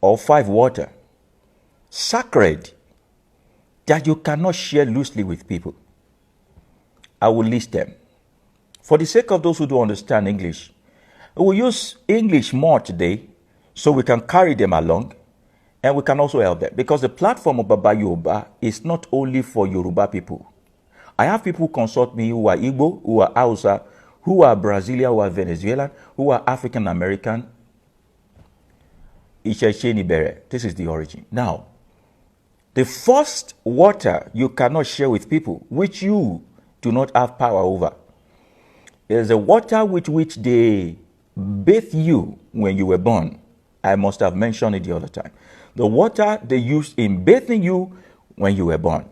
or 5 water, sacred, that you cannot share loosely with people. I will list them. For the sake of those who don't understand English, we will use English more today so we can carry them along and we can also help them. Because the platform of Baba Yoruba is not only for Yoruba people. I have people consult me who are Igbo, who are Hausa, who are Brazilian, who are Venezuelan, who are African American. This is the origin. Now, the first water you cannot share with people, which you do not have power over, is the water with which they bathe you when you were born. I must have mentioned it the other time. The water they used in bathing you when you were born.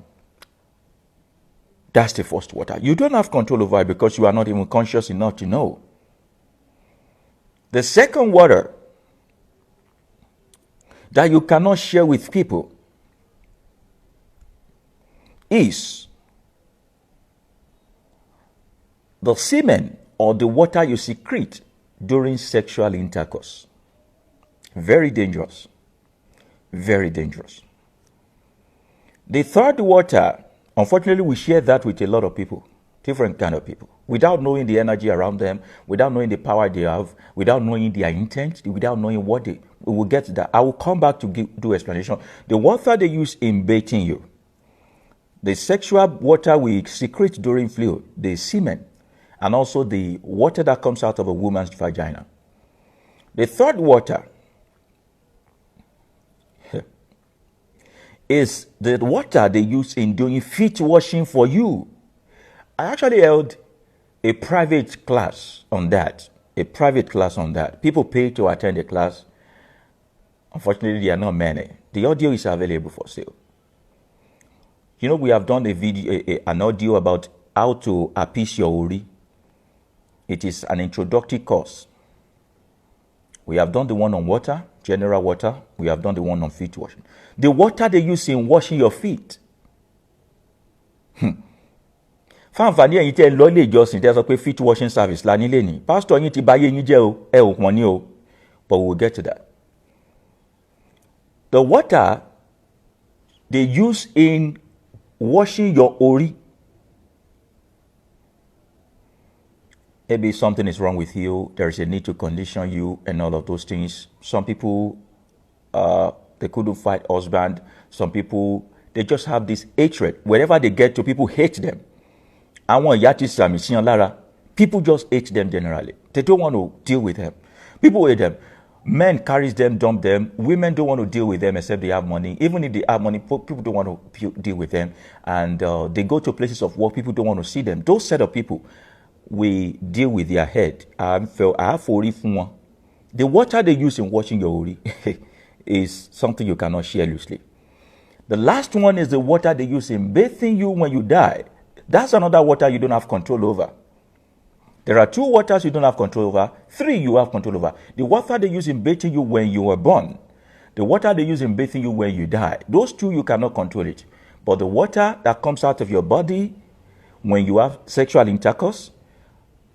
That's the first water. You don't have control over it because you are not even conscious enough to know. The second water that you cannot share with people is the semen or the water you secrete during sexual intercourse. Very dangerous. Very dangerous. The third water, unfortunately, we share that with a lot of people, different kind of people, without knowing the energy around them, without knowing the power they have, without knowing their intent, without knowing what they... We will get to that. I will come back to do explanation. The water they use in bathing you, the sexual water we secrete during fluid, the semen, and also the water that comes out of a woman's vagina. The third water is the water they use in doing feet washing for you. I actually held a private class on that. People pay to attend the class. Unfortunately, there are not many. The audio is available for sale. You know, we have done a video, an audio about how to appease your ori. It is an introductory course. We have done the one on water, general water. We have done the one on feet washing. The water they use in washing your feet. Fáǹfààní ẹ̀yin tẹ́ lọ ilé ìjọsìn tẹ́ sọ pé feet washing service la nílé ní. Pastor yín ti báyé yín jẹ́ o, ẹ ò pọ̀n ní o. But we will get to that. The water they use in washing your ori. Maybe something is wrong with you. There is a need to condition you and all of those things. Some people, they couldn't fight husband. Some people, they just have this hatred. Wherever they get to, people hate them. People just hate them generally. They don't want to deal with them. People hate them. Men carries them, dump them. Women don't want to deal with them except they have money. Even if they have money, people don't want to deal with them. And they go to places of work, people don't want to see them. Those set of people, we deal with their head. The water they use in washing your ori is something you cannot share loosely. The last one is the water they use in bathing you when you die. That's another water you don't have control over. There are 2 waters you don't have control over. 3 you have control over. The water they use in bathing you when you were born. The water they use in bathing you when you die. Those 2 you cannot control it. But the water that comes out of your body when you have sexual intercourse,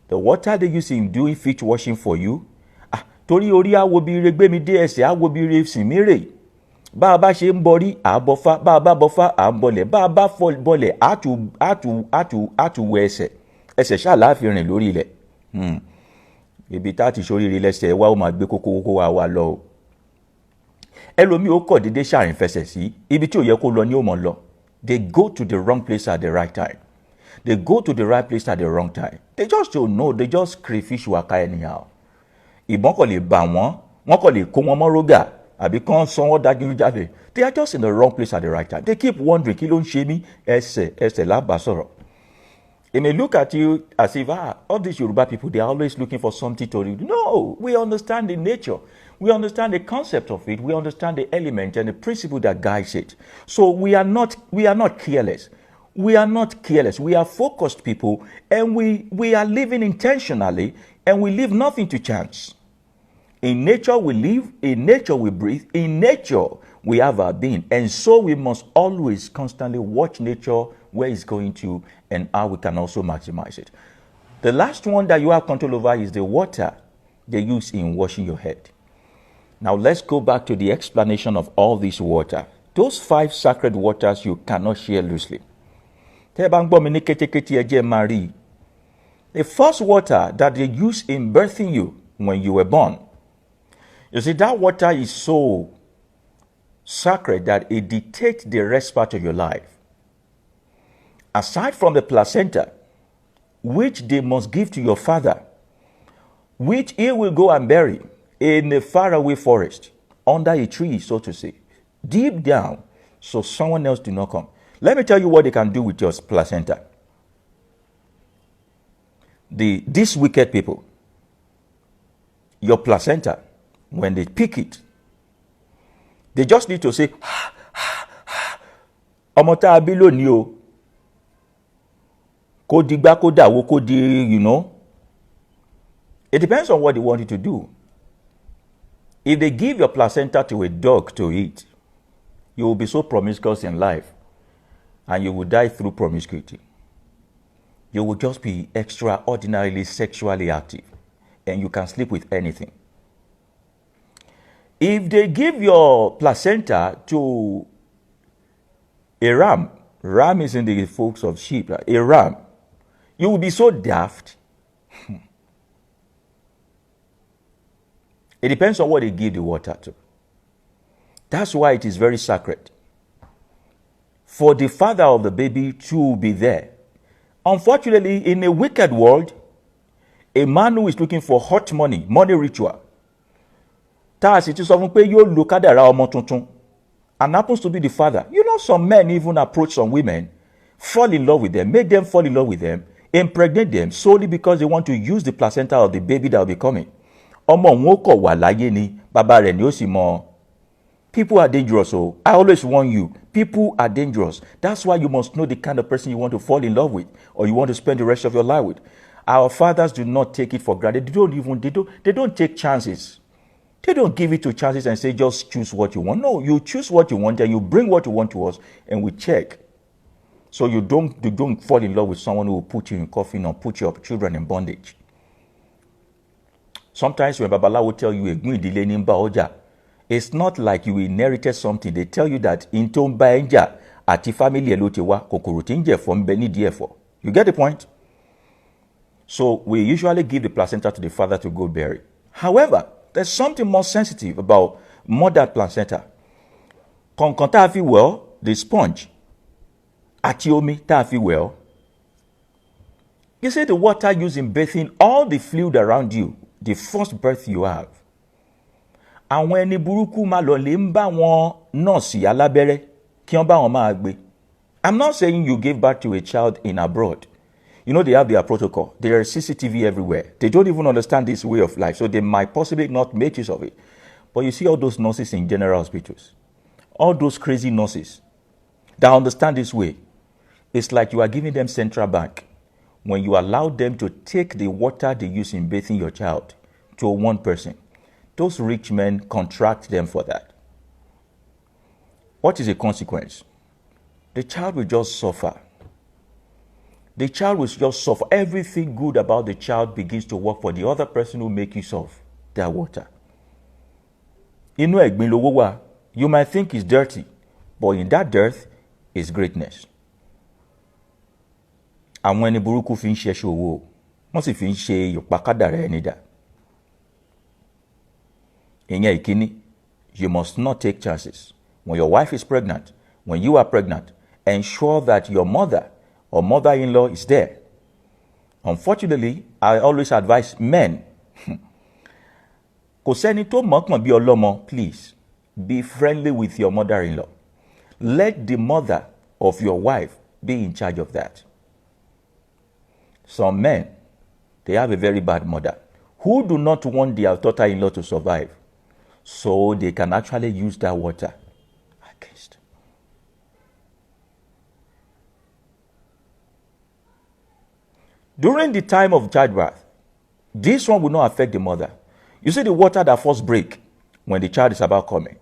the water they use in doing feet washing for you. Torí orí awo bi re gbé mi dé ẹsẹ̀ awo bi re sìn mí rè. Bá a bá ṣe ń bọrí àbọ̀fá, bá a bá bọ̀fá à ń bọlẹ̀, bá a bá bọlẹ̀ àtù wẹ ẹsẹ̀. Ẹsẹ̀ ṣáà láàfin rìn lórí ilẹ̀. Ibi tá ti ṣoríire lẹ́sẹ̀ wa ó máa gbé kókó wa wá lọ o. Ẹlòmíì ó kọ̀ dédé ṣàrìn fẹsẹ̀ sí ibi tí ò yẹ kó lọ ní ó mọ̀ lọ. They go to the wrong place at the right time. They go to the right place at the wrong time. They just don't know. They just crayfish waka anyhow. Ìbọn kò lè bà wọ́n kò lè kó wọn mọ́ rógà àbí kán sọ wọ́n dájú jáde. They are just in the wrong place at the right time. They keep wondering kí ló ń ṣe mí ẹsẹ̀ lábàá sọ̀rọ̀. They may look at you as if, all these Yoruba people, they are always looking for something to read. No, we understand the nature. We understand the concept of it. We understand the element and the principle that guides it. So we are not careless. We are not careless. We are focused people, and we are living intentionally, and we leave nothing to chance. In nature we live, in nature we breathe, in nature we have our being. And so we must always constantly watch nature, where it's going to, and how we can also maximize it. The last one that you have control over is the water they use in washing your head. Now let's go back to the explanation of all this water. Those 5 sacred waters you cannot share loosely. The first water that they use in birthing you when you were born. You see, that water is so sacred that it dictates the rest part of your life. Aside from the placenta, which they must give to your father, which he will go and bury in a faraway forest, under a tree, so to say, deep down, so someone else do not come. Let me tell you what they can do with your placenta. These wicked people, your placenta, when they pick it, they just need to say, Omota abilo ni o. Ko digba ko dawo ko di, you know. It depends on what they want you to do. If they give your placenta to a dog to eat, you will be so promiscuous in life and you will die through promiscuity. You will just be extraordinarily sexually active and you can sleep with anything. If they give your placenta to a ram is in the folks of sheep, a ram, you will be so daft. It depends on what they give the water to. That's why it is very sacred for the father of the baby to be there. Unfortunately, in a wicked world, a man who is looking for hot money ritual, and happens to be the father. You know, some men even approach some women, fall in love with them, make them fall in love with them, impregnate them solely because they want to use the placenta of the baby that will be coming. People are dangerous, so I always warn you, people are dangerous. That's why you must know the kind of person you want to fall in love with or you want to spend the rest of your life with. Our fathers do not take it for granted. They don't take chances. They don't give it to chances and say, just choose what you want. No, you choose what you want and you bring what you want to us and we check. So you don't fall in love with someone who will put you in coffin or put your children in bondage. Sometimes when Babala will tell you, it's not like you inherited something. They tell you that in Tombaenja, ati family elotewa, kokurutinje from Beni DFO. You get the point? So we usually give the placenta to the father to go bury. However, there's something more sensitive about mother placenta. Konkonta fi well, the sponge. Atiomi ta fi well. You see the water used in bathing all the fluid around you, the first birth you have. And when ni buruku ma lo le mba won nurse alabere ki won ba won ma gbe. I'm not saying you gave birth to a child in abroad. You know, they have their protocol. There is CCTV everywhere. They don't even understand this way of life, so they might possibly not make use of it. But you see all those nurses in general hospitals, all those crazy nurses that understand this way. It's like you are giving them central bank when you allow them to take the water they use in bathing your child to one person. Those rich men contract them for that. What is the consequence? The child will just suffer. The child will just suffer. Everything good about the child begins to work for the other person who make use of their water. You might think it's dirty, but in that dirt is greatness. And when the buruku fin ṣe ṣòwò, wọ́n sì fi ń ṣe ìpàkádàrá ẹni dà. Ìyẹn ìkíní, you must not take chances. When your wife is pregnant, when you are pregnant, ensure that your mother or mother-in-law is there. Unfortunately, I always advise men. Kò sẹ́ni tó mọ̀ọ́kàn bí ọlọ́mọ, please, be friendly with your mother-in-law. Let the mother of your wife be in charge of that. Some men, they have a very bad mother who do not want their daughter-in-law to survive. So they can actually use that water against. During the time of childbirth, this one will not affect the mother. You see the water that first break when the child is about coming.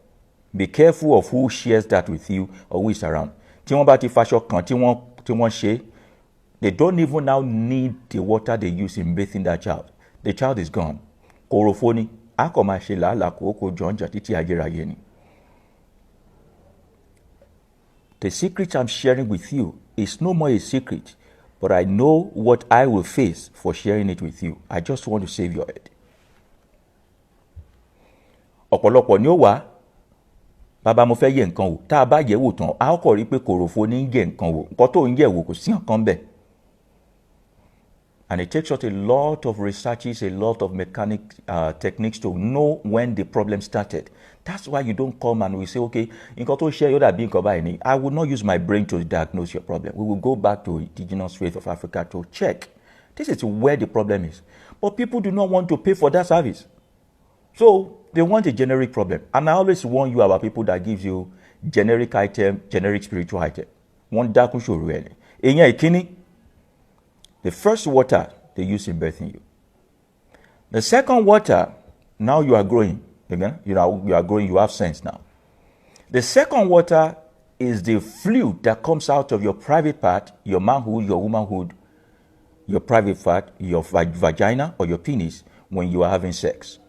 Be careful of who shares that with you or who is around. They don't even now need the water they use in bathing that child. The child is gone. Korofoni, á kàn máa ṣe làálàá kòókò jọ̀ǹjà títí ayérayé ni. The secret I'm sharing with you is no more a secret, but I know what I will face for sharing it with you. I just want to save your head. Ọ̀pọ̀lọpọ̀ ni ó wá, bàbá mo fẹ́ yẹ̀ nǹkan wò, tá a bá yẹ̀ wò tán, a kọ̀ rí pé kòròfo ní yẹ̀ nǹkan wò, nǹkan tó ń yẹ̀ wò kò sí nǹkan bẹ́ẹ̀. And it takes us a lot of researches, a lot of techniques to know when the problem started. That's why you don't come and we say, okay, nǹkan tó ṣe yóò dàbí nǹkan báyìí ni. I will not use my brain to diagnose your problem. We will go back to indigenous faith of Africa to check. This is where the problem is. But people do not want to pay for that service. So they want a generic problem. And I always warn you about people that gives you generic item, generic spiritual item. Wọ́n dákún ṣòro ẹ̀ ni. Èèyàn ìkíní, the first water they use in birthing you. The second water, now you are growing. Again, you are growing, you have sense now. The second water is the fluid that comes out of your private part, your manhood, your womanhood, your private part, your vagina or your penis when you are having sex.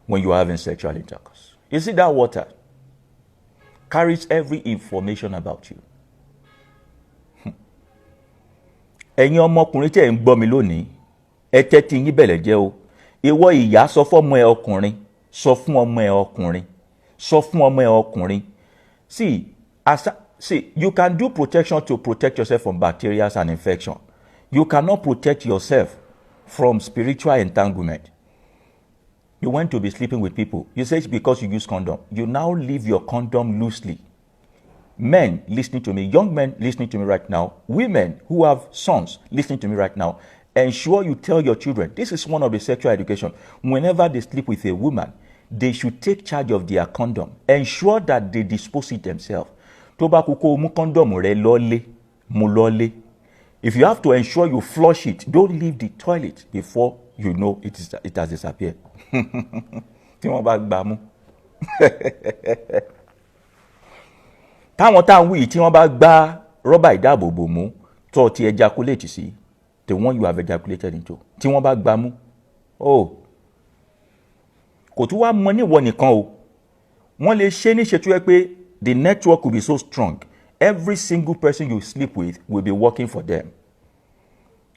When you are having sexual intercourse. You see, that water carries every information about you. Ẹ̀yin ọmọkùnrin tí ẹ̀ ń gbọ́ mi lónìí, ẹ tẹ́tí yín bẹ̀lẹ̀ jẹ́ o. Ìwọ ìyá sọ fún ọmọ ẹ ọkùnrin, sọ fún ọmọ ẹ ọkùnrin, sọ fún ọmọ ẹ ọkùnrin. See, you can do protection to protect yourself from bacteria and infection. You cannot protect yourself from spiritual entanglement. You went to be sleeping with people. You say it's because you use condom. You now leave your condom loosely. Men listening to me, young men listening to me right now, women who have sons listening to me right now, ensure you tell your children, this is one of the sexual education. Whenever they sleep with a woman, they should take charge of their condom. Ensure that they dispose it themselves. Tó bá kú kó mú condom rẹ lọ́lé, mú lọ́lé. If you have to ensure you flush it, don't leave the toilet before you know it has disappeared. Tí wọ́n bá gbà mú. Táwọn táwọn wí tí wọ́n bá gbá rọ́bà ìdáàbòbò mú tó ti ejaculate sí, the one you have ejaculated into, tí wọ́n bá gbà mú, kò tún wá mọ níwọ nìkan o. Wọ́n lè ṣe ní ṣètò ẹ pé the network will be so strong. Every single person you sleep with will be working for them.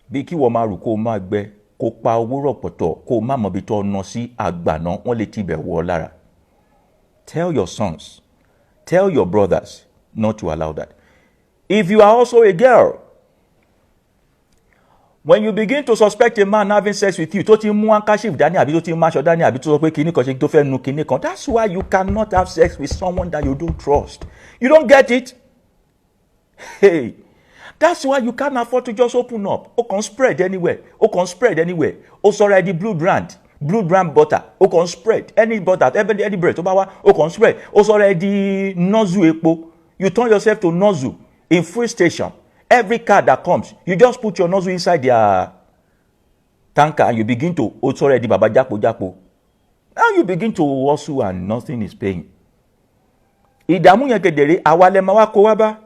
Bí kí wọ́n máa rù kó máa gbẹ, kó pa owó rọ̀pọ̀tọ̀, kó má mọ̀ bí tó ọ̀nà sí àgbàná, wọ́n lè tibẹ̀ wọ́ lára. Tell your sons, tell your brothers not to allow that. If you are also a girl, when you begin to suspect a man having sex with you, tó ti mú handkerchief dání àbí tó ti mú aṣọ dání àbí tó sọ pé kíní kan ṣe tó fẹ́ nu kíní kan, that's why you cannot have sex with someone that you don't trust. You don't get it? Hey, that's why you can't afford to just open up. O can spread anywhere. O can spread anywhere. O sọ̀rọ̀ ẹ di blue brand butter. O can spread any butter, any bread. O bá wá, o can spread. O sọ̀rọ̀ ẹ di nozzle epo. You turn yourself to nozzle in fuel station. Every car that comes, you just put your nozzle inside their tanker and you begin to already baba japo. Now you begin to hustle and nothing is paying. Ìdààmú yẹn kedere awale ma wa kó wá bá.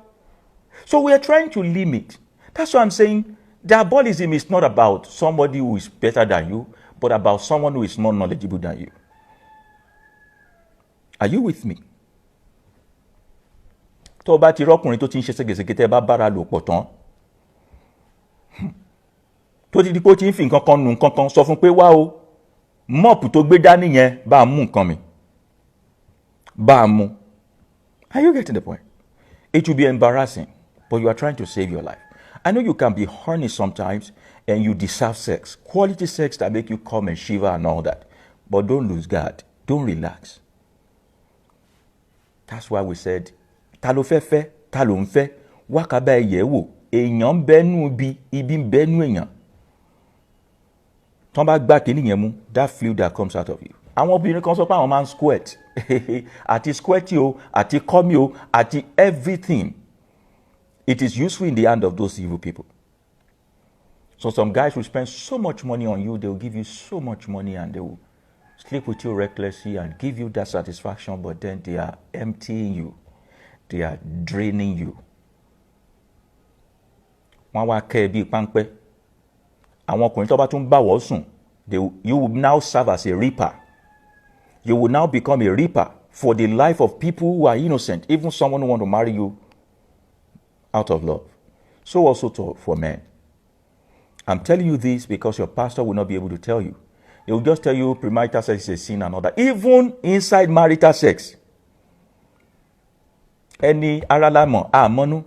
So we are trying to limit. That's why I'm saying diabolism is not about somebody who is better than you, but about someone who is more knowledgeable than you. Are you with me? Tó bá ti rọ́kùnrin tó ti ń ṣe ségesège tẹ́ bá bára lò pọ̀ tán, tó ti di pé ó ti ń fi nǹkan kan nu nǹkan kan, sọ fún pé wá o, mọ́ọ̀pù tó gbé dání yẹn bá mú nǹkan mi, bá mú. Are you getting the point? It will be embarrassing, but you are trying to save your life. I know you can be horny sometimes and you deserve sex, quality sex that make you come and shiver and all that, but don't lose guard, don't relax. That's why we said, ta ló fẹ́, ta ló ń fẹ́, wá ká bá ẹyẹ wò, èèyàn ń bẹ́nu ibi ń bẹ́nu èèyàn. Tán bá gbá kíní yẹn mú, that fluid that comes out of you. Àwọn obìnrin kan sọ pé àwọn máa ń squirt. Àti squirty o, àti kọ́mí o, àti everything. It is useful in the hand of those evil people. So some guys will spend so much money on you, they will give you so much money and they will sleep with you recklessly and give you that satisfaction, but then they are emptying you. They are draining you. Wọ́n wá kẹ́ bí páńpẹ́. Àwọn ọkùnrin tó bá tún bá wọ́ sùn, You will now serve as a reaper. You will now become a reaper for the life of people who are innocent, even someone who want to marry you out of love. So also for men. I'm telling you this because your pastor will not be able to tell you. He will just tell you premarital sex is a sin and all that. Even inside marital sex. Any aralamo monu.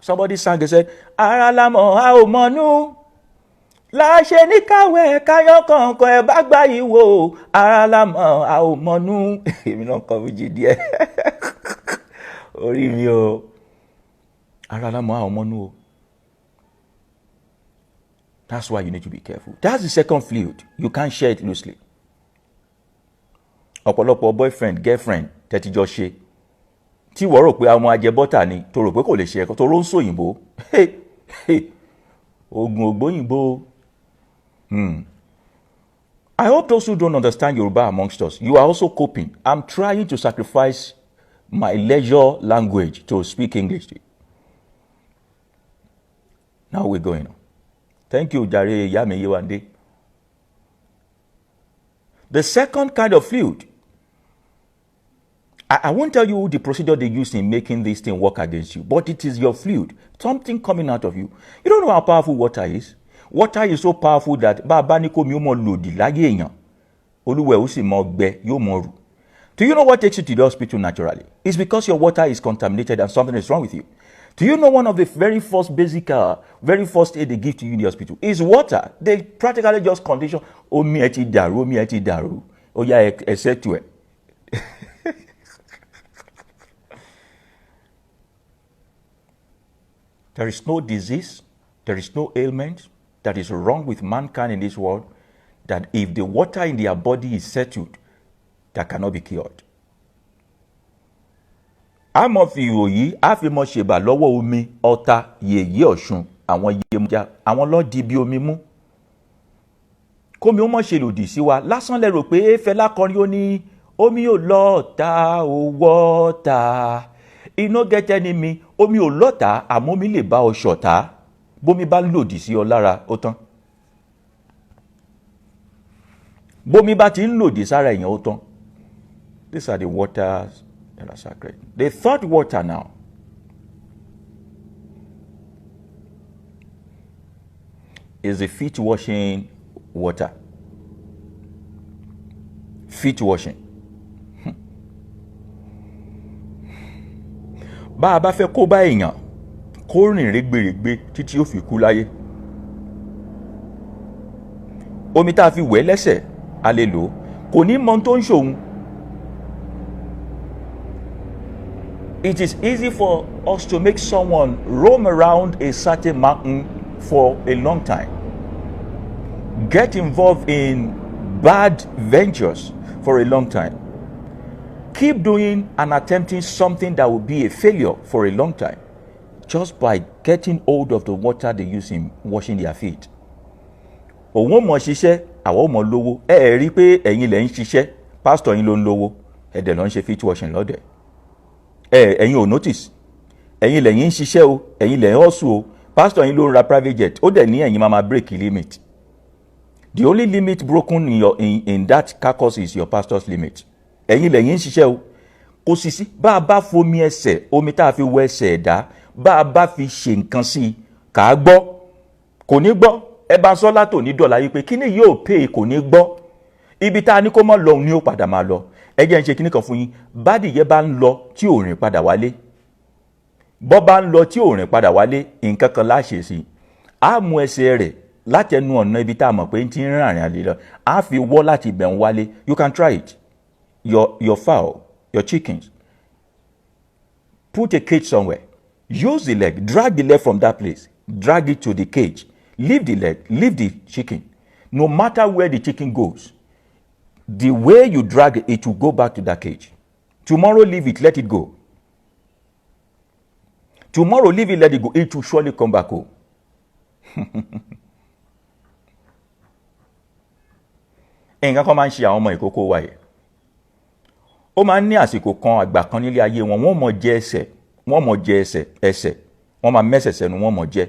Somebody sang and said, aralamo monu. Láṣẹ ní káwẹ́ káyọ́ kọ̀ọ̀kan ẹ̀ bá gbá yìí wò ara lámọ̀ a ò mọnú. Èmi náà kọ́ méjì díẹ̀. Orí mi o. Ara lámọ̀ a ò mọnú o. That's why you need to be careful. That's the second fluid. You can't share it loosely. Ọ̀pọ̀lọpọ̀ boyfriend, girlfriend tẹ́tí jọ ṣe. Tí wọ́n rò pé àwọn ajẹbọ́tà ni tó rò pé kò lè ṣe ẹ̀kọ́ tó ró ń sòyìnbó. Ogun ògbóyìnbó. I hope those who don't understand Yoruba amongst us, you are also coping. I'm trying to sacrifice my leisure language to speak English to you. Now we're going on. Thank you, Jare Yame Yewande. The second kind of fluid, I won't tell you the procedure they use in making this thing work against you, but it is your fluid, something coming out of you. You don't know how powerful water is. Water is so powerful that bàbá ní kó mi ó mọ lòdì láyé èèyàn. Olúwẹ̀ ó sì mọ gbẹ yóò mọ rù. Do you know what takes you to the hospital naturally? It's because your water is contaminated and something is wrong with you. Do you know one of the very first basic, very first aid they give to you in the hospital is water? They practically just condition, omi ẹ ti dàrú, omi ẹ ti dàrú. Ó yá ẹ settle ẹ. There is no disease, there is no ailment that is wrong with mankind in this world that if the water in their body is settled, that cannot be cured. Àmọ́ fi ìròyìn àfimọ́ ṣèbà lọ́wọ́ omi ọ̀tá yèyé ọ̀ṣun àwọn yèmọ̀já àwọn lọ́ọ́ di bí omi mú. Kómi ó mọ̀ ṣe lòdì sí wa lásán lẹ rò pé Fẹlá kọrin ó ní omi ò lọ́ọ̀ta ò wọ́ọ̀ta. You no get enemy, omi ò lọ́ta àmọ́ omi lè bá ọ ṣọ̀tá. Bómi bá lòdì sí ọ lára ó tán. Bómi bá ti ń lòdì sára èèyàn ó tán. These are the waters that are sacred. The third water now is the feet washing water. Feet washing. Bá a bá fẹ́ kó bá èèyàn kó rìn rẹ́gbẹ̀rẹ́gbẹ́ títí ó fi kú láyé. Omi tá a fi wẹ̀ lẹ́sẹ̀ a lè lò kò ní mọ tó ń ṣòun. It is easy for us to make someone roam around a certain mountain for a long time. Get involved in bad ventures for a long time. Keep doing and attempting something that will be a failure for a long time just by getting hold of the water they use in washing their feet. Òun mọ̀ ṣiṣẹ́, àwọn mọ̀ lówó. Ẹ rí pé ẹ̀yin lẹ̀ ń ṣiṣẹ́, pastor yín ló ń lówó, ẹ̀dẹ̀ ló ń ṣe feet washing lọ́dẹ̀. Ẹ̀yin ò notice. Ẹ̀yin lẹ̀ ń ṣiṣẹ́ o, ẹ̀yin lẹ̀ ń hustle o, pastor yín ló ń ra private jet, ó dẹ̀ ní ẹ̀yin máa break limit. The only limit broken in that carcass is your pastor's limit. Ẹ̀yin lẹ̀yin ń ṣiṣẹ́ o kò sì sí bá a bá fomi ẹsẹ̀ omi tá a fi wẹ ẹsẹ̀ ẹ̀dá bá a bá fi ṣe nǹkan sí i kà á gbọ́ kò ní gbọ́ ẹ bá sọ látò ní dọ̀là yìí pé kíní yóò pè é kò ní gbọ́ ibi tá a ní kó mọ́ lọ ni ó padà máa lọ ẹ jẹ́ ń ṣe kíní kan fún yín bádìyẹ bá ń lọ tí ò rìn padà wálé bọ́ bá ń lọ tí ò rìn padà wálé nǹkan kan láṣẹ sí i á mú ẹsẹ̀ rẹ̀ láti ẹnu ọ̀nà ibi tá a mọ̀ pé ń ti ń rìn àlè lọ á fi wọ́ láti ibẹ̀ ń wálé. You can try it. Your fowl, your chickens, put a cage somewhere, use the leg, drag the leg from that place, drag it to the cage, leave the leg, leave the chicken. No matter where the chicken goes, the way you drag it, it will go back to that cage. Tomorrow leave it, let it go. Tomorrow leave it, let it go. It will surely come back home. Nǹkan kan máa ń ṣe àwọn ọmọ ìkókó wa yìí. Ó máa ń ní àsìkò kan àgbà kan nílé ayé wọn wọ́n mọ̀ jẹ ẹsẹ̀ wọ́n mọ̀ jẹ ẹsẹ̀ wọ́n máa mẹ́sẹ̀ sẹ́nu wọ́n mọ̀ jẹ.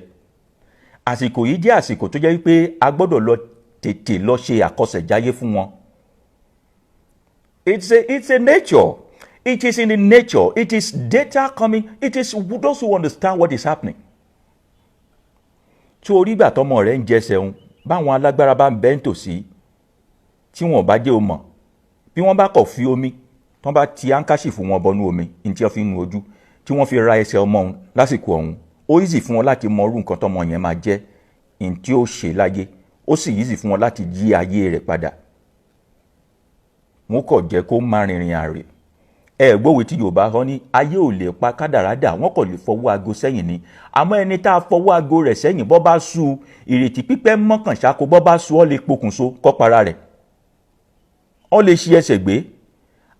Àsìkò yìí jẹ́ àsìkò tó jẹ́ wípé a gbọ́dọ̀ lọ tètè lọ ṣe àkọsẹ̀jáyé fún wọn. It's a nature. It is in the nature. It is data coming. It is those who understand what is happening. Tí orí ìgbà tọmọ rẹ̀ ń jẹsẹ̀ ń báwọn alágbára bá ń bẹ́ ń tòsí tí wọn bá jẹ́ o mọ̀ bí wọ́n bá kọ̀ fi omi tí wọ́n bá ti áńkáṣì fún wọn bọnú omi ní tí wọ́n fi ń nu ojú tí wọ́n fi ra ẹsẹ̀ ọmọ òun lásìkò ọ̀hún ó easy fún wọn láti mọ irú nǹkan tọmọ yẹn máa jẹ́ ní tí ó ṣe láyé ó sì easy fún wọn láti yí ayé rẹ̀ padà. Wọ́n kọ̀ jẹ́ kó má rìnrìn àrè. Gbówé tí Yorùbá sọ ní ayé ò lè pa kádàrádà, wọ́n kò lè fọwọ́ aago sẹ́yìn ni. Àmọ́ ẹni tá a fọwọ́ aago rẹ̀ sẹ́yìn bọ́ bá sú ìrètí pípẹ́ mọ́kàn ṣáko bọ́ bá sú ọ lè pokùnso kọ́ para rẹ̀. Ọ lè ṣi ẹsẹ̀ gbé.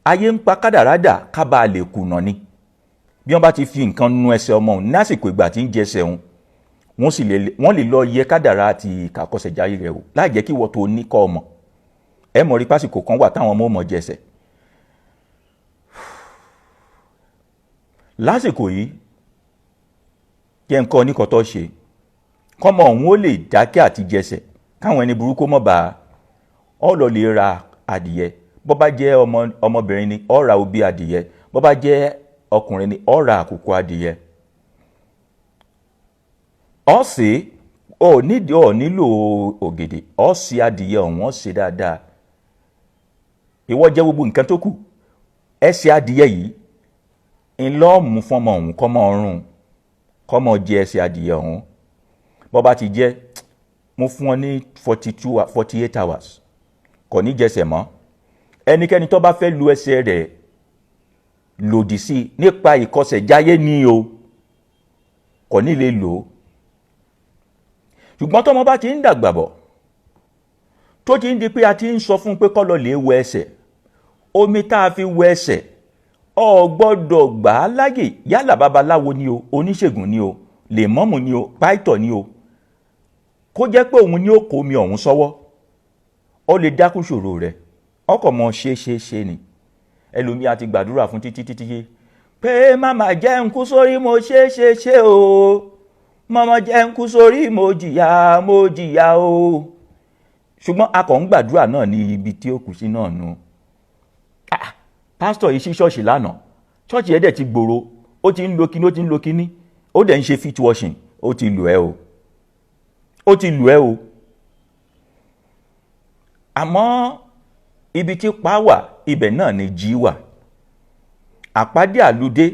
Ayé ń pa kádàrádà kábà lè kùnà ni. Bí wọ́n bá ti fi nǹkan nu ẹsẹ̀ ọmọ òun lásìkò ìgbà tí ń jẹsẹ̀ òun wọ́n lè lọ yẹ kádàrá àti ìkàkọsẹ̀jáyé rẹ̀ wò láì jẹ́ kí wọ́n tó ní kọ́ ọmọ. Ẹ mọ̀ rí pásìkò kan wà táwọn ọmọ mọ̀ jẹsẹ̀. Lásìkò yìí jẹ́ nǹkan oníkọ̀tọ́ ṣe kọ́mọ òun ó lè dákẹ́ àti jẹsẹ̀ káwọn ẹni burúkú mọ̀ bá ọ lọ lè ra adìyẹ bó bá jẹ́ ọmọbìnrin ni ó ra obì adìyẹ bó bá jẹ́ ọkùnrin ni ó ra àkùkọ adìyẹ. Ó sè ó nílò ògèdè ó sè adìyẹ ọ̀hún ó sè dáadáa. Ìwọ jẹ́ gbogbo nǹkan tó kù ẹsẹ̀ adìyẹ yìí ńlọ mú fọmọ ọ̀hún kọ́mọ ọrùn kọ́mọ jẹ ẹsẹ̀ adìyẹ ọ̀hún bó bá ti jẹ́ mo fún ọ ní 48 hours kò ní jẹsẹ̀ mọ́. Ẹnikẹ́ni tó bá fẹ́ lu ẹsẹ̀ rẹ̀ lòdì sí nípa ìkọsẹ̀jáyé ni o kò ní lè lò ó. Ṣùgbọ́n tọ́mọ bá ti ń dàgbà bọ̀ tó ti ń di pé a ti ń sọ fún pé kó lọ lè wẹ ẹsẹ̀ omi tá a fi wẹ ẹsẹ̀ ọ gbọ́dọ̀ gbà á láyè yálà babaláwo ni o oníṣègùn ni o lèmọ́mù ni o páìtọ̀ ni o kó jẹ́ pé òun ni ó kó omi ọ̀hún sọ́wọ́ ó lè dákú ṣòro rẹ̀ ọkọ̀ mọ ṣe ni. Ẹlòmí àti gbàdúrà fún títí pé màmá jẹ́ ń kú sórí mo ṣe o màmá jẹ́ ń kú sórí mo jìyà o. Ṣùgbọ́n a kàn ń gbàdúrà náà ní ibi tí ó kù sí náà nù. Pásítọ̀ yìí sí ṣọ́ọ̀ṣì lánàá ṣọ́ọ̀ṣì ẹ̀dẹ̀ ti gbòòrò ó ti ń lo kíní ó dẹ̀ ń ṣe feet washing ó ti lù ẹ́ o. Àmọ́ ibi tí pa wà ibẹ̀ náà ni jí wà. Àpádé àlùdé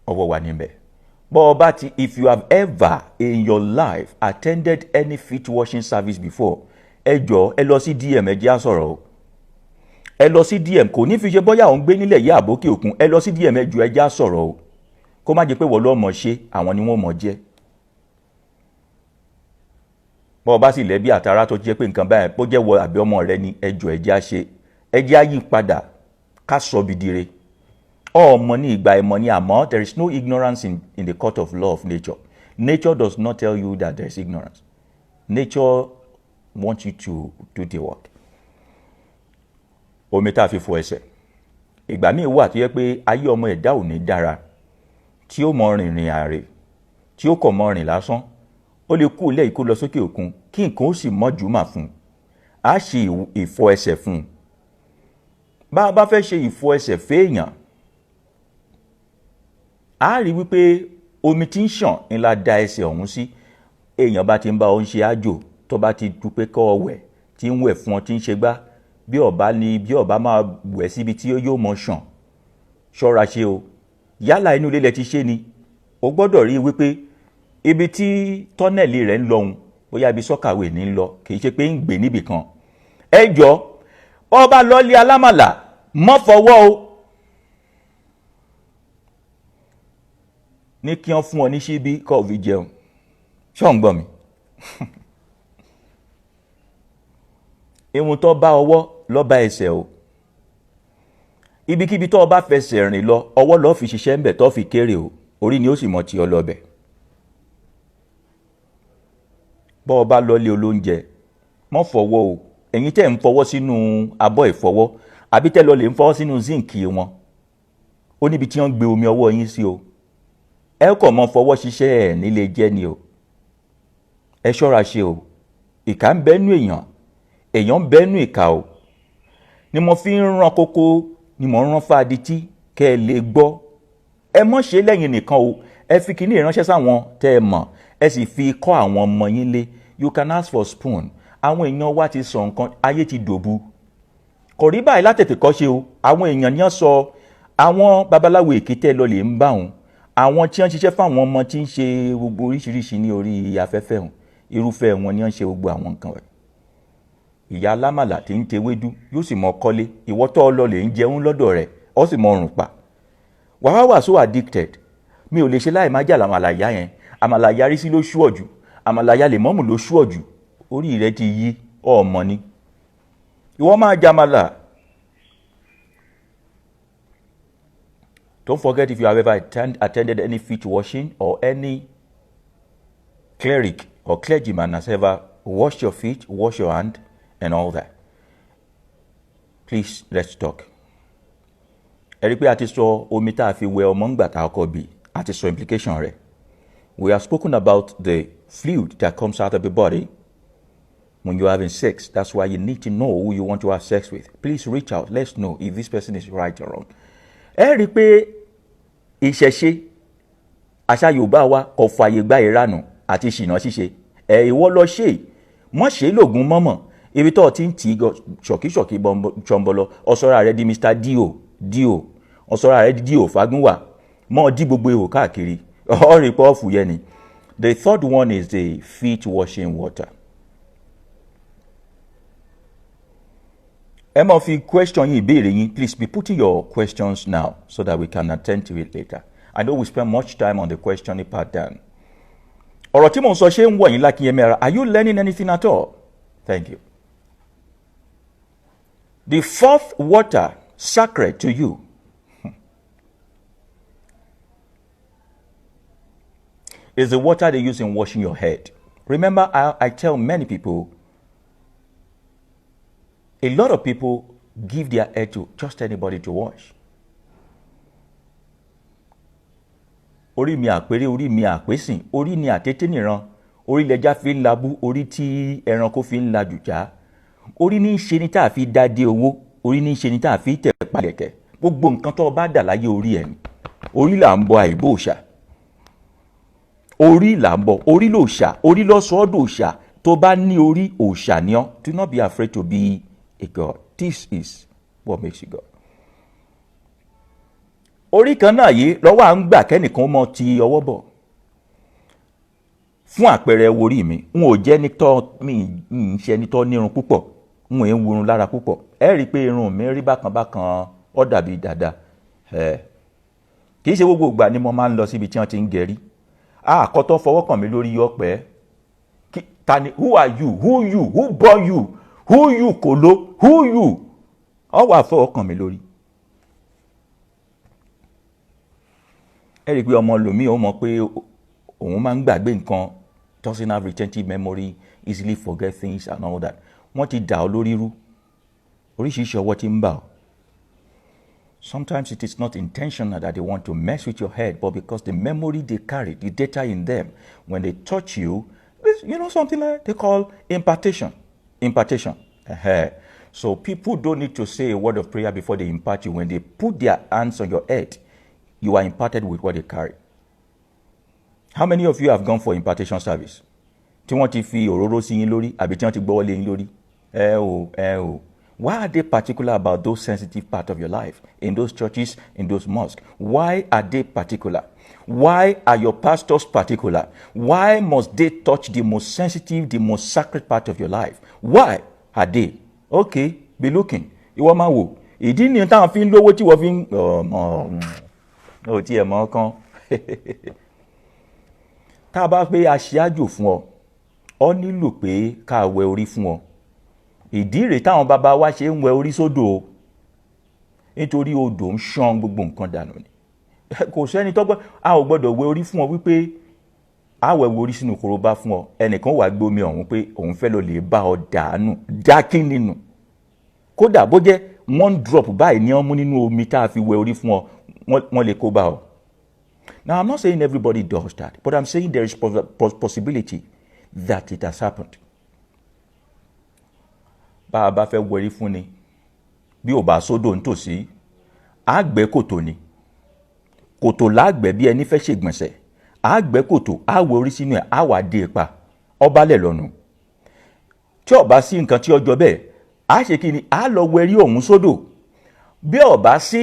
ọwọ́ wà níbẹ̀. Bọ́ ọba ti if you have ever in your life attended any feet washing service before ẹ jọ̀ọ́ ẹ lọ sí DM ẹ jẹ́ á sọ̀rọ̀ o. Ẹ lọ sí DM kò ní fi ṣe bọ́yá òun gbé nílẹ̀ yá àbókè òkun ẹ lọ sí DM ẹ jọ̀ọ́ ẹ jẹ́ á sọ̀rọ̀ o. Kó má jẹ́ pé wọ́n lọ́ mọ̀ ṣe àwọn ni wọ́n mọ̀ jẹ́. Bọ́ ọba sì lẹ́bí àtàrà tó jẹ́ pé nǹkan báyìí bó jẹ́ wọ àbí ọmọ rẹ ni ẹ jọ̀ọ́ ẹ jẹ́ á ṣe ẹ jẹ́ á yí padà ká sọ bìdìrẹ. Ọmọ ní ìgbà ẹ̀mọ́ ni àmọ́ there is no ignorance in the court of law of nature. Nature does not tell you that there is ignorance. Nature wants you to do the work. Omi tá a fi fọ ẹsẹ̀. Ìgbà míì wà tó yẹ pé ayé ọmọ ẹ̀dá ò ní dára tí ó mọ rìnrìn àrè tí ó kọ̀ mọ rìn lásán ó lè kú ilé ìkó lọ sókè òkun kí nǹkan ó sì mọ́ jùmọ̀ fún un. A ṣe ìfọ ẹsẹ̀ fún un. Bá a bá fẹ́ ṣe ìfọ ẹsẹ̀ fẹ́ẹ̀yàn a rí wípé omi tí ń ṣàn ńlá da ẹsẹ̀ ọ̀hún sí. Èèyàn bá ti ń bá ọ ń ṣe àjò tó bá ti dúpẹ́ kọ́ ọ wẹ̀ tí ń wẹ̀ fún ọ tí ń ṣe gbá bí ọba máa wẹ̀ síbi tí yóò mọ ṣàn ṣọ́ra ṣe o. Yálà inú ilé lẹ ti ṣe ni o gbọ́dọ̀ rí wípé ibi tí tọ́nẹ̀lì rẹ̀ ń lọ́hun bóyá ibi sọ́kàwé ní lọ kì í ṣe pé ń gbé níbì kan. Ẹ jọ̀ọ́ ọba lọ́ọ́lì alámàlà mọ́ fọwọ́ o. Ní kí wọ́n fún ọ ní ṣíbí kó fi jẹun ṣọ́ ń gbọ́ mi. Ìwọ̀n tó bá ọwọ́ lọ bá ẹsẹ̀ o. Ibikíbi tó bá fẹsẹ̀ rìn lọ ọwọ́ lọ fi ṣiṣẹ́ ń bẹ̀ tó fi kéré o orí ni ó sì mọ̀ tí ọ lọ bẹ̀. Bọ́ ọba lọ́lé olóúnjẹ mọ́ fọwọ́ o. Ẹ̀yin tẹ́ ń fọwọ́ sínú abọ́ ìfọwọ́ àbí tẹ́ lọ lè ń fọwọ́ sínú zinc wọn ó níbi tí wọ́n gbé omi ọwọ́ yín sí o. Ẹ kọ̀ mọ́ fọwọ́ ṣiṣẹ́ ẹ̀ nílé jẹ́ ni o. Ẹ ṣọ́ra ṣe o. ìkà ń bẹ́nu èèyàn ń bẹ́nu ìkà o ni mo fi ń rán kókó ni mo ń rán fàdítí kẹ́ ẹ lè gbọ́. Ẹ mọ̀ ṣe lẹ́yìn nìkan o, ẹ fi kíní ìránṣẹ́ sáwọn tẹ́ ẹ mọ̀, ẹ sì fi kọ́ àwọn ọmọ yín lé. You can ask for spoon. Àwọn èèyàn wa ti sọ nǹkan, ayé ti dòbu. Kò rí báyìí látètè kọ́ ṣe o. Àwọn èèyàn ni wọ́n sọ àwọn babaláwo èkété lọ lè ń bá wọn. Àwọn tí wọ́n ṣiṣẹ́ fáwọn ọmọ tí ń ṣe gbogbo oríṣiríṣi ní orí afẹ́fẹ́ hàn. Irúfẹ́ wọn ni wọ́n ṣe gbogbo àwọn nǹkan rẹ̀. Ìyá alámàlà tí ń tewédú yóò sì mọ kọ́lé. Ìwọ tó lọ lè ń jẹun lọ́dọ̀ rẹ̀, ó sì mọ rùn pa. Wàá wà so addicted. Mi ò lè ṣe láì má jà àmàlà ìyá yẹn. Àmàlà ìyá Rísí ló ṣú ọ̀jù. Àmàlà ìyá Lèmọ́mù ló ṣú ọ̀jù. Orí rẹ̀ ti yí ọmọ ni. Ìwọ máa jàmàlà. Don't forget, if you have ever attended any feet washing or any cleric or clergyman has ever washed your feet, wash your hand and all that. Please, let's talk. Ẹ rí pé a ti sọ omi tá a fi wẹ ọmọ ńgbà tá a kọ́ bí, a ti sọ implication rẹ̀. We have spoken about the fluid that comes out of the body when you're having sex. That's why you need to know who you want to have sex with. Please reach out. Let's know if this person is right or wrong. Ẹ rí pé ìṣẹ̀ṣe àṣà Yorùbá wa kò fààyè gba ìranù àti ṣìnà ṣíṣe. Ìwọ lọ ṣe mọ́ ṣe lògùn mọ́mọ́ ibi tó ti ń tì í ṣọ̀kíṣọ̀kí ṣọ̀nbọ̀lọ̀ ọ̀sọ́ra rẹ̀ di Mr. Dio ọ̀sọ́ra rẹ̀ di Dio Fagúnwà mọ́ dí gbogbo ihò káàkiri ọ̀rìn pọ́ọ̀fù yẹn ni. The third one is the feet washing water. Ẹ máa fi question yín ìbéèrè yín. Please be putting your questions now so that we can attend to it later. I know we spend much time on the questioning part down. Ọ̀rọ̀ tí mò ń sọ ṣé ń wọ̀ yín lákìnyẹmí ara? Are you learning anything at all? Thank you. The fourth water sacred to you is the water they use in washing your head. Remember, I tell many people, a lot of people give their head to just anybody to wash. Orí mi àpérè, orí mi àpésìn, orí ni àtété nìran, orí lẹja fi ń labú, orí tí ẹranko fi ń la jùjá, orí ní í ṣe ni tá a fi dádé owó, orí ní í ṣe ni tá a fi tẹ̀ palẹ̀kẹ̀. Gbogbo nǹkan tó bá dà láyé orí ẹ̀ ni. Orí là ń bọ àìbò òòṣà. Orí là ń bọ, orí lòòṣà, orí lọ́sọ̀ọ́dọ̀ òòṣà. Tó bá ní orí òòṣà ni ọ́. Do not be afraid to be a God. This is what makes you God. Orí kan náà yìí lọ́wọ́ à ń gbà kẹ́nìkan mọ́ ti ọwọ́ bọ̀. Fún àpẹẹrẹ orí mi, n ò jẹ́ mi ń ṣe ẹni tó nírun púpọ̀, n ò ń wurun lára púpọ̀. Ẹ rí i pé irun mi rí bákan bákan, ó dàbí dàda. Kì í ṣe gbogbo ìgbà ni mo máa ń lọ síbi tí wọ́n ti ń gẹ̀rí. Àkọ́tọ́ fọwọ́ kàn mí lórí ọpẹ́. Tani, who are you? Who you? Who born you? Who you kolo? Who you? Ó wá fọwọ́ kàn mí lórí. Ẹ rí i pé ọmọ lòmí ó mọ̀ pé òun máa ń gbàgbé nǹkan, doesn't have retentive memory, easily forget things and all that. Wọ́n ti dà ọ́ lórí rú. Oríṣiríṣi ọwọ́ ti ń bà ọ́. Sometimes it is not intentional that they want to mess with your head, but because the memory they carry, the data in them, when they touch you, you know something like they call impartation. Impartation. So people don't need to say a word of prayer before they impart you. When they put their hands on your head, you are imparted with what they carry. How many of you have gone for impartation service? Tí wọ́n ti fi òróró sí yín lórí àbí tí wọ́n ti gbọ́wọ́ lé yín lórí? Ẹ o. Why are they particular about those sensitive parts of your life in those churches, in those mosques? Why are they particular? Why are your pastors particular? Why must they touch the most sensitive, the most sacred part of your life? Why are they? Okay, be looking. Ìwọ máa wò. Ìdí ni táwọn fi ń lówó tí wọ́n fi ń ó tí ẹ̀ mọ́ kán. Tá a bá pé aṣáájú fún ọ nílò pé ká wẹ orí fún ọ. Ìdí rèé táwọn bàbá wa ṣe ń wẹ orí sódò o. Nítorí odò ń ṣán gbogbo nǹkan dànù ni. Kò sẹ́ni tó gbọ́, a ò gbọ́dọ̀ wẹ orí fún ọ wípé a wẹ orí sínú korobá fún ọ. Ẹnìkan wàá gbé omi ọ̀hún pé òun fẹ́ lọ lè bá ọ dànù, dákín nínú. Kódà bó jẹ́ 1 drop báyìí ni wọ́n mú nínú omi tá a fi wẹ orí fún ọ, wọ́n lè kó bá ọ. Now, I'm not saying everybody does that, but I'm saying there is possibility that it has happened. bá a bá fẹ́ wẹrí fún ni bí ò bá sódò nítòsí àgbẹ̀ kòtò ni kòtò lágbẹ̀ bí ẹni fẹ́ ṣègbọ̀nsẹ̀ àgbẹ̀ kòtò àwẹ̀ orí sínú ẹ̀ àwà dé ipa ọbalẹ̀ lọ́nu tí ó bá sí nǹkan tí ọjọ́ bẹ́ẹ̀ á ṣe kí ni á lọ wẹrí ọ̀hún sódò bí ó bá sí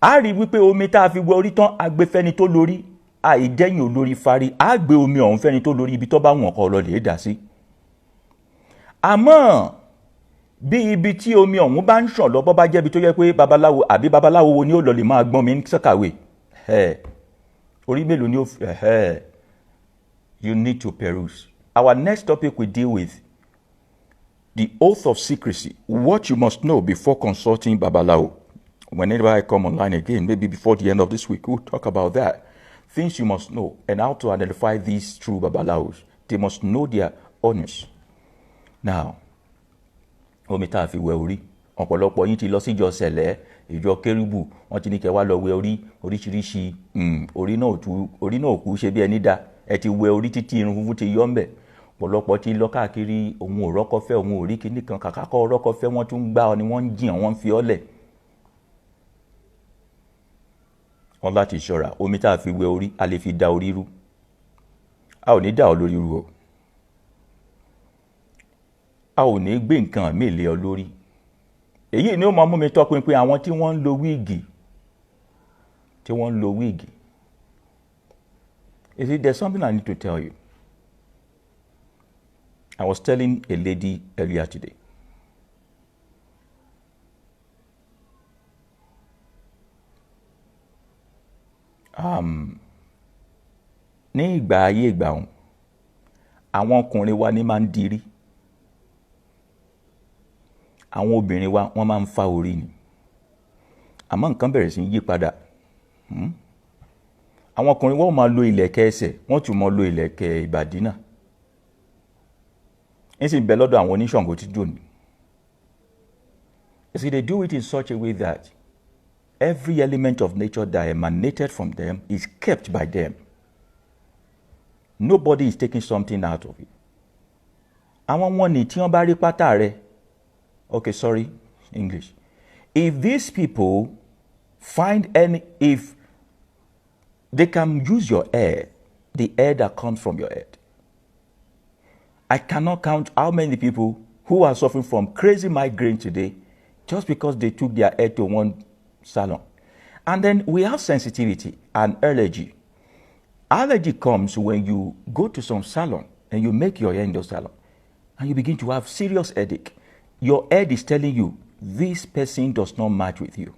á rí wípé omi tá a fi wẹ orí tán agbẹ́fẹ́ni tó lórí àìjẹ́yìn olórí fárí á gbé omi ọ̀hún fẹ́ni tó lórí ibi tó bá wọ̀n kọ́ lọ lè dà sí. àmọ́ bí ibi tí omi ọ̀hún bá ń ṣàn lọ bọ́ bá jẹ́bi tó yẹ pé babaláwo àbí babaláwo wo ni ó lọ lè máa gbọ́n mi ní sọ́kàwé orí mélòó ni ó you need to peruse. Our next topic we deal with the oath of secrecy, what you must know before consulting babalawo. Whenever I come online again, maybe before the end of this week, we'll talk about that. Things you must know and how to identify these true babalawos. They must know their honors. Now, omi tá a fi wẹ orí ọ̀pọ̀lọpọ̀ yín ti lọ síjọ sẹ̀lẹ̀ ìjọ kérúbù wọ́n ti ní kẹ́ wá lọ wẹ orí oríṣiríṣi orí náà kú ṣe bí ẹni dá ẹ ti wẹ orí títí irun funfun ti yọ ńbẹ̀ ọ̀pọ̀lọpọ̀ ti lọ káàkiri òun ò rọ́kọ́fẹ́ òun ò rí kinní kan kàkà kọ́ rọ́kọ́fẹ́ wọ́n tún gbá ọ ni wọ́n ń jiyàn wọ́n ń fi ọ́ lẹ̀. wọ́n láti ṣọ́ra omi tá a fi wẹ orí a lè fi da orí rú a ò ní dá ọ lórí rú o a ò ní gbé nǹkan míì lé ọ lórí. èyí ni ó máa mú mi tọpinpin àwọn tí wọ́n ń lo wíìgì You see, there's something I need to tell you. I was telling a lady earlier today. Ní ìgbà ayé ìgbà òun, àwọn ọkùnrin wa ní máa ń dirí. Àwọn obìnrin wa wọ́n máa ń fá orí ni. Àmọ́ nǹkan bẹ̀rẹ̀ sí yí padà. Àwọn ọkùnrin wọ́n máa lo ìlẹ̀kẹ̀ ẹsẹ̀ wọ́n tún máa lo ìlẹ̀kẹ̀ ìbàdí náà. ń sì bẹ lọ́dọ̀ àwọn oníṣàngó tí dùn ní. You see, they do it in such a way that every element of nature that emanated from them is kept by them. Nobody is taking something out of it. Àwọn wọn ni tí wọ́n bá rí pátá rẹ̀, okay, sorry, English. If these people if they can use your hair, the hair that comes from your head. I cannot count how many people who are suffering from crazy migraine today just because they took their hair to one salon. And then we have sensitivity and allergy. Allergy comes when you go to some salon and you make your hair in the salon and you begin to have serious headache. Your head is telling you, this person does not match with you.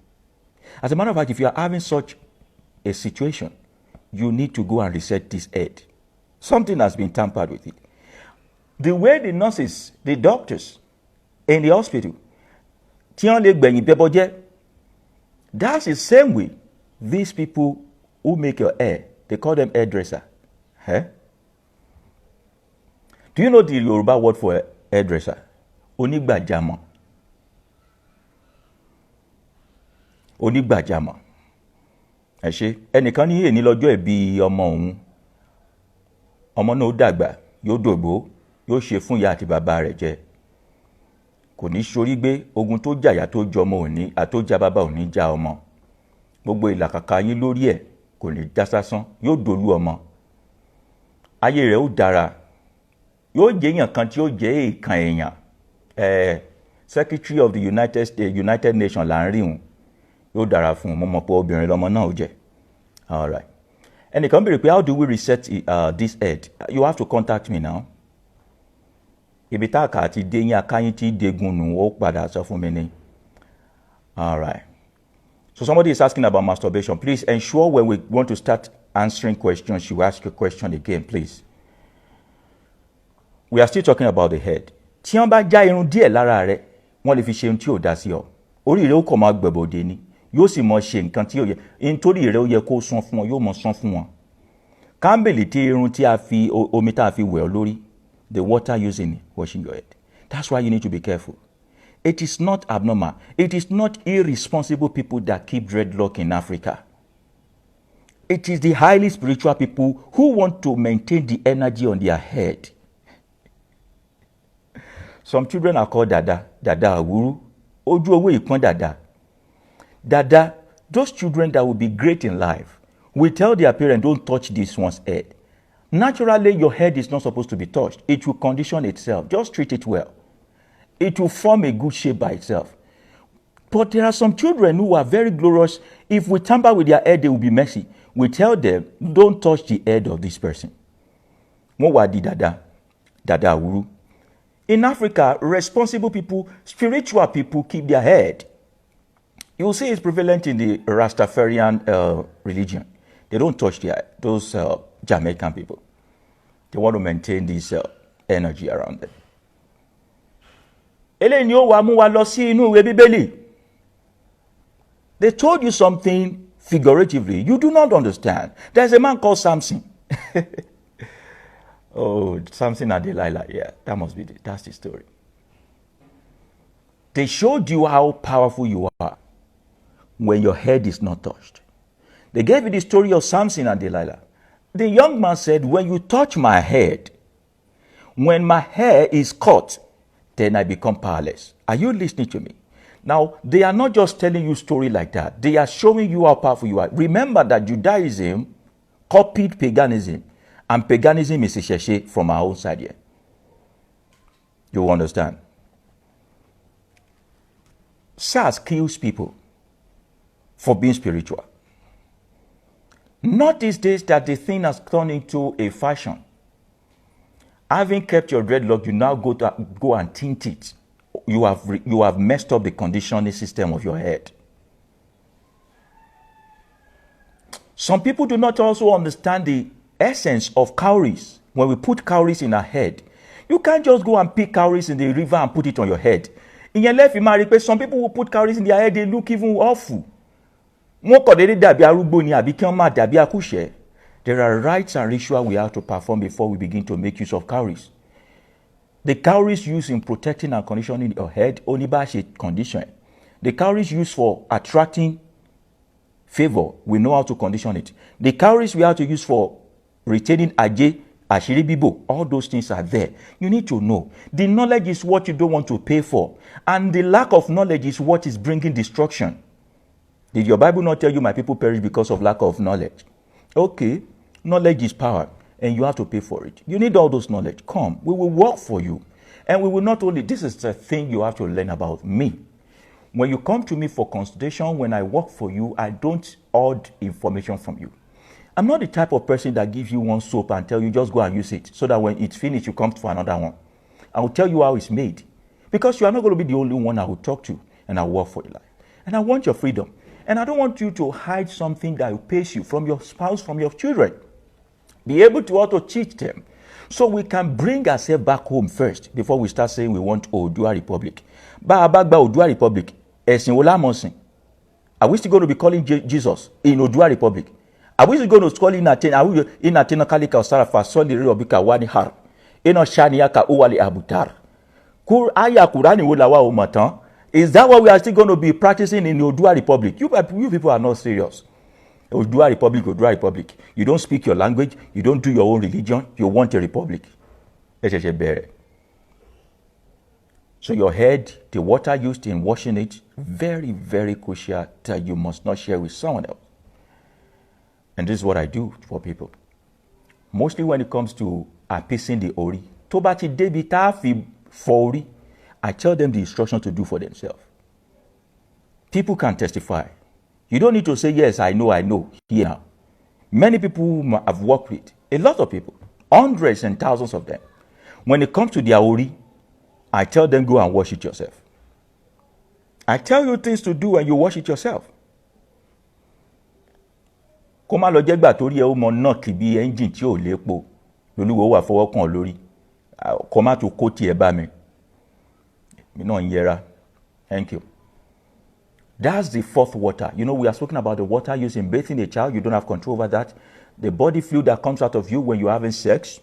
As a matter of fact, if you are having such a situation, you need to go and reset this head. Something has been tampered with it. The way the nurses, the doctors in the hospital, that's the same way these people who make your hair, they call them hairdresser. Do you know the Yoruba word for hairdresser? Onígbàjámọ̀. Onígbàjámọ̀. Ẹ ṣé, ẹnìkan ní èní lọ́jọ́ ìbí ọmọ òun. Ọmọ náà ó dàgbà, yóò dògbó, yóò ṣe fún ìyá àti bàbá rẹ̀ jẹ. Kò ní ṣorí gbé ogun tó jàyà tó jọmọ òní àtójà bàbá òní já ọmọ. Gbogbo ìlàkàkà yín lórí ẹ̀ kò ní já sásán, yóò dolú ọmọ. Ayé rẹ̀ ó dára. Yóò jẹ́ èèyàn kan tí ó jẹ́ èèkàn èèyàn. Secretary of the United Nations là ń rí òun. Yóò dára fún un, mo mọ̀ pé obìnrin lọmọ náà ó jẹ́. All right. Ẹnìkan béèrè pé how do we reset this head? You have to contact me now. Ibi tá a kà ti dé yín akáyín tí degun nù ó padà sọ fún mi ní. All right. So somebody is asking about masturbation. Please ensure when we want to start answering questions, you ask your question again, please. We are still talking about the head. Tí wọ́n bá já irun díẹ̀ lára rẹ̀, wọ́n lè fi ṣe ohun tí ò dá sí ọ. Orí rẹ̀ ó kọ̀ máa gbẹ̀bọ̀dé ni. Yóò sì mọ ṣe nǹkan tí ó yẹ. Nítorí rẹ̀ ó yẹ kó sán fún wọn, yóò mọ sán fún wọn. Kámbèlì tí irun tí a fi omi tá a fi wẹ̀ ọ́ lórí, the water used in washing your head. That's why you need to be careful. It is not abnormal. It is not irresponsible people that keep dreadlock in Africa. It is the highly spiritual people who want to maintain the energy on their head. Some children are called Dada, Dada Awuru, Oju Owe Ipon Dada. Dada, those children that will be great in life will tell their parents, don't touch this one's head. Naturally, your head is not supposed to be touched. It will condition itself. Just treat it well. It will form a good shape by itself. But there are some children who are very glorious. If we tamper with their head, they will be messy. We tell them, don't touch the head of this person. Mwadi Dada, Dada Awuru. In Africa, responsible people, spiritual people keep their head. You will see it's prevalent in the Rastafarian religion. They don't touch those Jamaican people. They want to maintain this energy around them. They told you something figuratively. You do not understand. There's a man called Samson. Oh, Samson and Delilah. Yeah, that's the story. They showed you how powerful you are when your head is not touched. They gave you the story of Samson and Delilah. The young man said, when you touch my head, when my hair is cut, then I become powerless. Are you listening to me? Now, they are not just telling you a story like that. They are showing you how powerful you are. Remember that Judaism copied paganism, and paganism is a sheshe from our own side here. You understand? SARS kills people for being spiritual. Not these days that the thing has turned into a fashion. Having kept your dreadlock, you now go and tint it. You have messed up the conditioning system of your head. Some people do not also understand the essence of cowries. When we put cowries in our head, you can't just go and pick cowries in the river and put it on your head. In your left, you might request some people who put cowries in their head, they look even awful. There are rites and rituals we have to perform before we begin to make use of cowries. The cowries used in protecting and conditioning your head, only by condition. The cowries used for attracting favor, we know how to condition it. The cowries we have to use for retaining aje, ashiri bibo, all those things are there. You need to know. The knowledge is what you don't want to pay for. And the lack of knowledge is what is bringing destruction. Did your Bible not tell you my people perish because of lack of knowledge? Okay, knowledge is power, and you have to pay for it. You need all those knowledge. Come, we will work for you. And we will not only, this is the thing you have to learn about me. When you come to me for consultation, when I work for you, I don't hoard information from you. I'm not the type of person that gives you one soap and tell you just go and use it, so that when it's finished, you come for another one. I will tell you how it's made. Because you are not going to be the only one I will talk to, and I work for your life. And I want your freedom. And I don't want you to hide something that will pace you from your spouse, from your children. Be able to also teach them. So we can bring ourselves back home first before we start saying we want Oòduà Republic. Ba Oòduà Republic. Are we still going to be calling Jesus in Oòduà Republic? Are we still going to call in Atena Kalika Sarafa Soli Robika Wani Har? Eno Shaniaka Uwali Abutar. Kur Aya Kurani Wulawa Umatan. Is that what we are still going to be practicing in Oòduà Republic? You people are not serious. Oòduà Republic, Oòduà Republic. You don't speak your language. You don't do your own religion. You want a republic. So your head, the water used in washing it, very, very crucial that you must not share with someone else. And this is what I do for people. Mostly when it comes to appeasing the ori. Tobati debita fi fori. I tell them the instruction to do for themselves. People can testify. You don't need to say, yes, I know, here now. Many people whom I've worked with, a lot of people, hundreds and thousands of them, when it comes to their ori, I tell them, go and wash it yourself. I tell you things to do and you wash it yourself. Koma lo jegba tori e o mo na ki bi engine tí ò lépo. Lolúwo wà fọwọ́ kàn lórí. Koma to ko ti e ba mi. Mi no yera. Thank you. That's the fourth water. You know, we are speaking about the water used in bathing a child. You don't have control over that. The body fluid that comes out of you when you're having sex.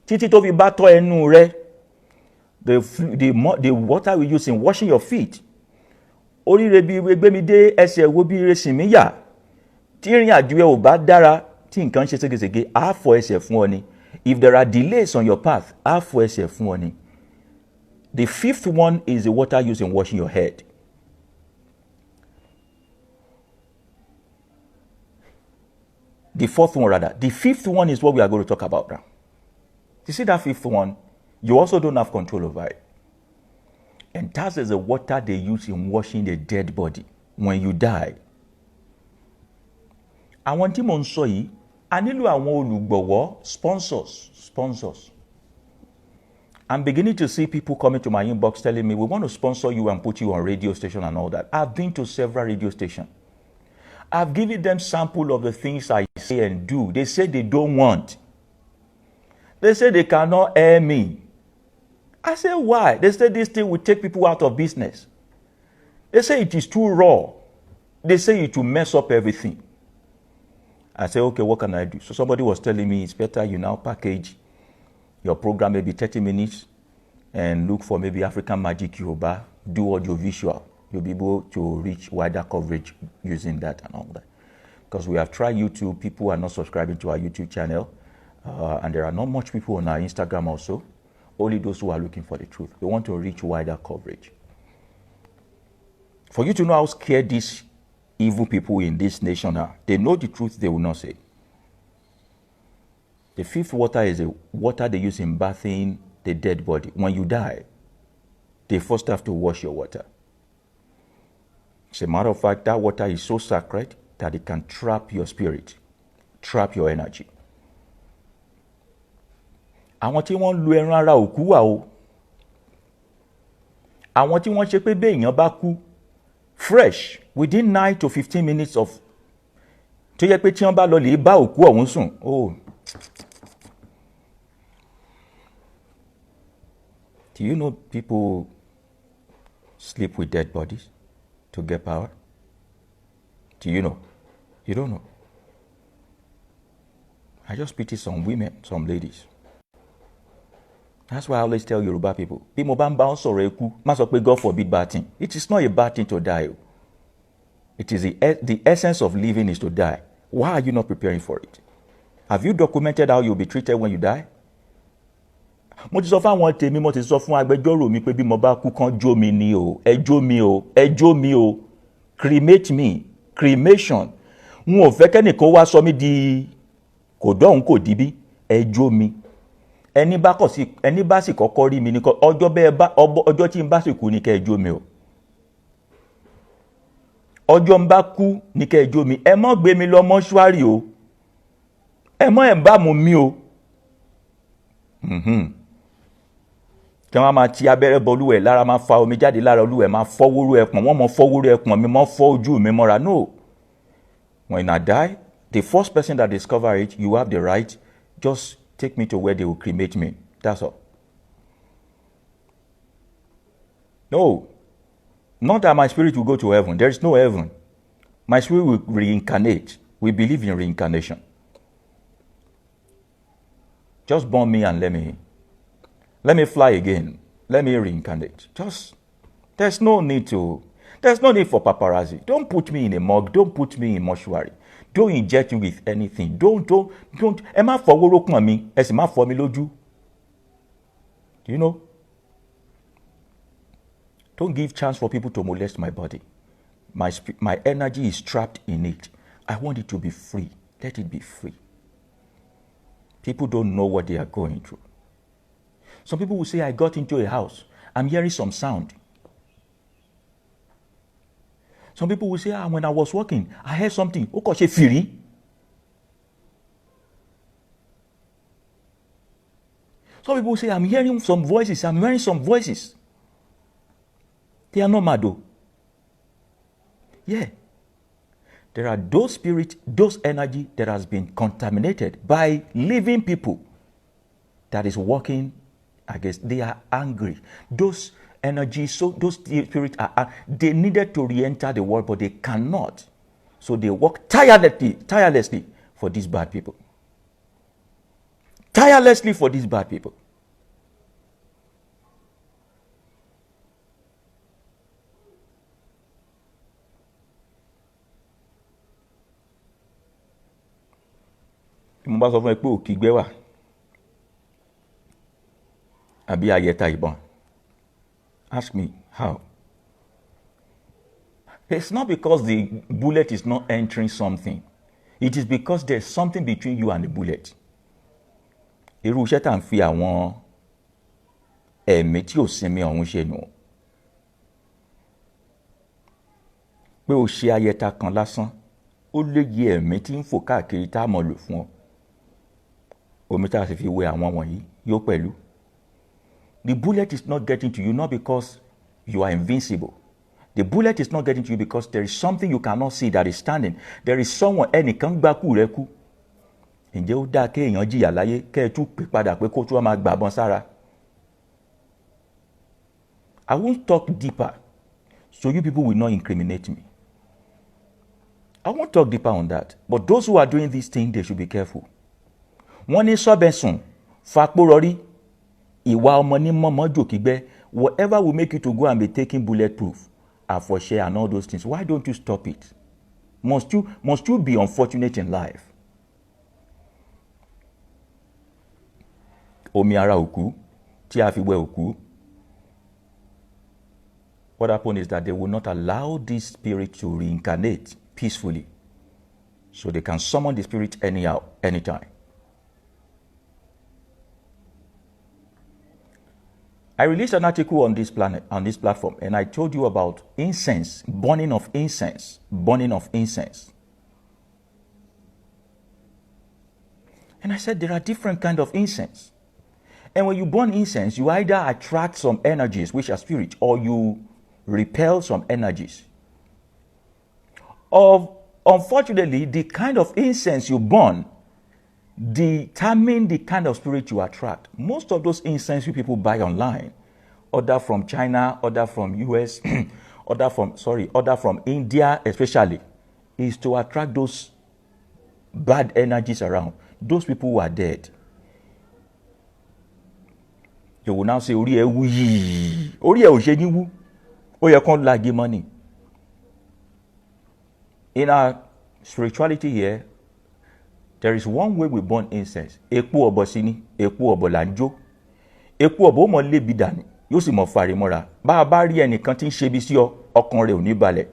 Títí tó fi bá tọ́ ẹnu rẹ. The water we use in washing your feet. Orí rẹ bí gbé mi dé ẹsẹ̀ wo bí re sìn mí yà. Tí ìrìn àjò ẹ ò bá dára, tí nǹkan ṣe ségesège, á fọ ẹsẹ̀ fún ọ ni. If there are delays on your path, á fọ ẹsẹ̀ fún ọ ni. The fifth one is the water used in washing your head. The fourth one, rather. The fifth one is what we are going to talk about now. You see that fifth one? You also don't have control over it. And that is the water they use in washing a dead body when you die. Àwọn tí mo ń sọ yìí, a nílò àwọn olùgbọ̀wọ́, sponsors. I'm beginning to see people coming to my inbox telling me, we want to sponsor you and put you on radio station and all that. I've been to several radio stations. I've given them sample of the things I say and do. They say they don't want. They say they cannot air me. I say, why? They say this thing will take people out of business. They say it is too raw. They say it will mess up everything. I say, okay, what can I do? So somebody was telling me it's better you now package your program maybe 30 minutes and look for maybe African Magic Yoruba, do audio visual. You'll be able to reach wider coverage using that and all that. Because we have tried YouTube, people are not subscribing to our YouTube channel. And there are not much people on our Instagram also. Only those who are looking for the truth. We want to reach wider coverage. For you to know how scared these evil people in this nation are, they know the truth, they will not say. The fifth water is the water they use in bathing the dead body. When you die, they first have to wash your water. As a matter of fact, that water is so sacred that it can trap your spirit, trap your energy. Àwọn tí wọ́n lu ẹran ara òkú wà o. Àwọn tí wọ́n ṣe pé bẹ́ẹ̀ èèyàn bá kú fresh within 9 to 15 minutes of tó yẹ pé tí wọ́n bá lọ lè bá òkú ọ̀hún sùn. Oh. Do you know people sleep with dead bodies to get power? Do you know? You don't know. I just pity some women, some ladies. That's why I always tell Yoruba people, bí mo bá ń bá wọn sọ̀rọ̀ ikú, má sọ pé God forbid bad thing. It is not a bad thing to die. It is the essence of living is to die. Why are you not preparing for it? Have you documented how you'll be treated when you die? Mo ti sọ fún àwọn tèmi, mo ti sọ fún agbẹjọ́rò mi pé bí mo bá kú kán jó mi ni o, ẹ jó mi o, ẹ jó mi o, cremate me, cremation. N ò fẹ́ kẹ́nìkan wá sọ mí di kò dọ́hùn kò díbí, ẹ jó mi. Ẹni bá sì kọ́kọ́ rí mi ní ọjọ́ tí n bá sì kú ní kẹ́ ẹ jó mi o. Ọjọ́ n bá kú ní kẹ́ ẹ jó mi, ẹ mọ́ gbé mi lọ mọ́ṣúárì o. Ẹ mọ́ ẹ̀ bá mu mi o. Kí wọ́n máa ti abẹ́rẹ́ bọ olúwẹ̀ lára, máa fa omi jáde lára olúwẹ̀, máa fọ́wóró ẹpọ̀n, wọ́n mọ fọ́wóró ẹpọ̀n mi, mọ́ fọ́ ojú mi mọ́ra. No. When I die, the first person that discover it, you have the right, just take me to where they will cremate me. That's all. No. Not that my spirit will go to heaven. There is no heaven. My spirit will reincarnate. We believe in reincarnation. Just burn me and let me fly again. Let me reincarnate. There's no need for paparazzi. Don't put me in a morgue. Don't put me in mortuary. Don't inject me with anything. Don't. Ẹ má fọwọ́ rókùn mi, ẹ sì má fọ́ mi lójú. You know? Don't give chance for people to molest my body. My energy is trapped in it. I want it to be free. Let it be free. People don't know what they are going through. Some people will say, I got into a house. I'm hearing some sound. Some people will say, when I was walking, I heard something. Ó kàn ṣe fìrí. Some people will say, I'm hearing some voices. They are not mad though. Yeah. There are those spirits, those energy that has been contaminated by living people that is working against. They are angry. Those energies, so those spirits they needed to re-enter the world, but they cannot. So they work tirelessly for these bad people. Tirelessly for these bad people. Mo bá sọ fún ẹ pé òkìgbẹ́ wà àbí ayẹta ìbọn, Ask me, how? It's not because the bullet is not entering something. It is because there's something between you and the bullet. Irú iṣẹ́ tá à ń fi àwọn ẹ̀mí tí ò sinmi ọ̀hún ṣe nù. Pé o ṣe ayẹta kan lásán, ó léye ẹ̀mí tí ń fò káàkiri tá a mọ̀ lò fún ọ. Omi tá a sì fi wẹ àwọn wọ̀nyí yóò pẹ̀lú. The bullet is not getting to you not because you are invincible. The bullet is not getting to you because there is something you cannot see that is standing. There is someone, ẹnìkan gbá kú rẹ kú. Ǹjẹ́ ó dáa kéèyàn jìyà láyé kẹ́ ẹ tún pè padà pé kó tún wá máa gbàbọn sára? I won't talk deeper so you people will not incriminate me. I won't talk deeper on that. But those who are doing this thing, they should be careful. Wọ́n ní sọ́bẹ̀sùn fapó rọrí ìwà ọmọ ní mọ́mọ́ jòkígbẹ́. Whatever will make you to go and be taking bulletproof for share and all those things, why don't you stop it? Must you be unfortunate in life? Omi ara òkú tí a fi wẹ òkú. What happened is that they will not allow this spirit to reincarnate peacefully. So they can summon the spirit anyhow, anytime. I released an article on this platform, and I told you about incense, burning of incense. And I said there are different kinds of incense. And when you burn incense, you either attract some energies, which are spirit, or you repel some energies. Unfortunately, the kind of incense you burn determine the kind of spirit you attract. Most of those incense you people buy online, order from China, order from US, order from India especially, is to attract those bad energies around. Those people who are dead. You will now say, Orí ẹ wú yìí. Orí ẹ ò ṣe ní wú. Ó yẹ kán lági money. In our spirituality here, there is one way we burn incense. Epo ọ̀bọ̀ sí ni, epo ọ̀bọ̀ là ń jó. Epo ọ̀bọ̀ ó mọ lébi dànù, yóò sì mọ fàrí mọ́ra. Bá a bá rí ẹnìkan tí ń ṣe bí sí ọ, ọkàn rẹ̀ ò ní balẹ̀.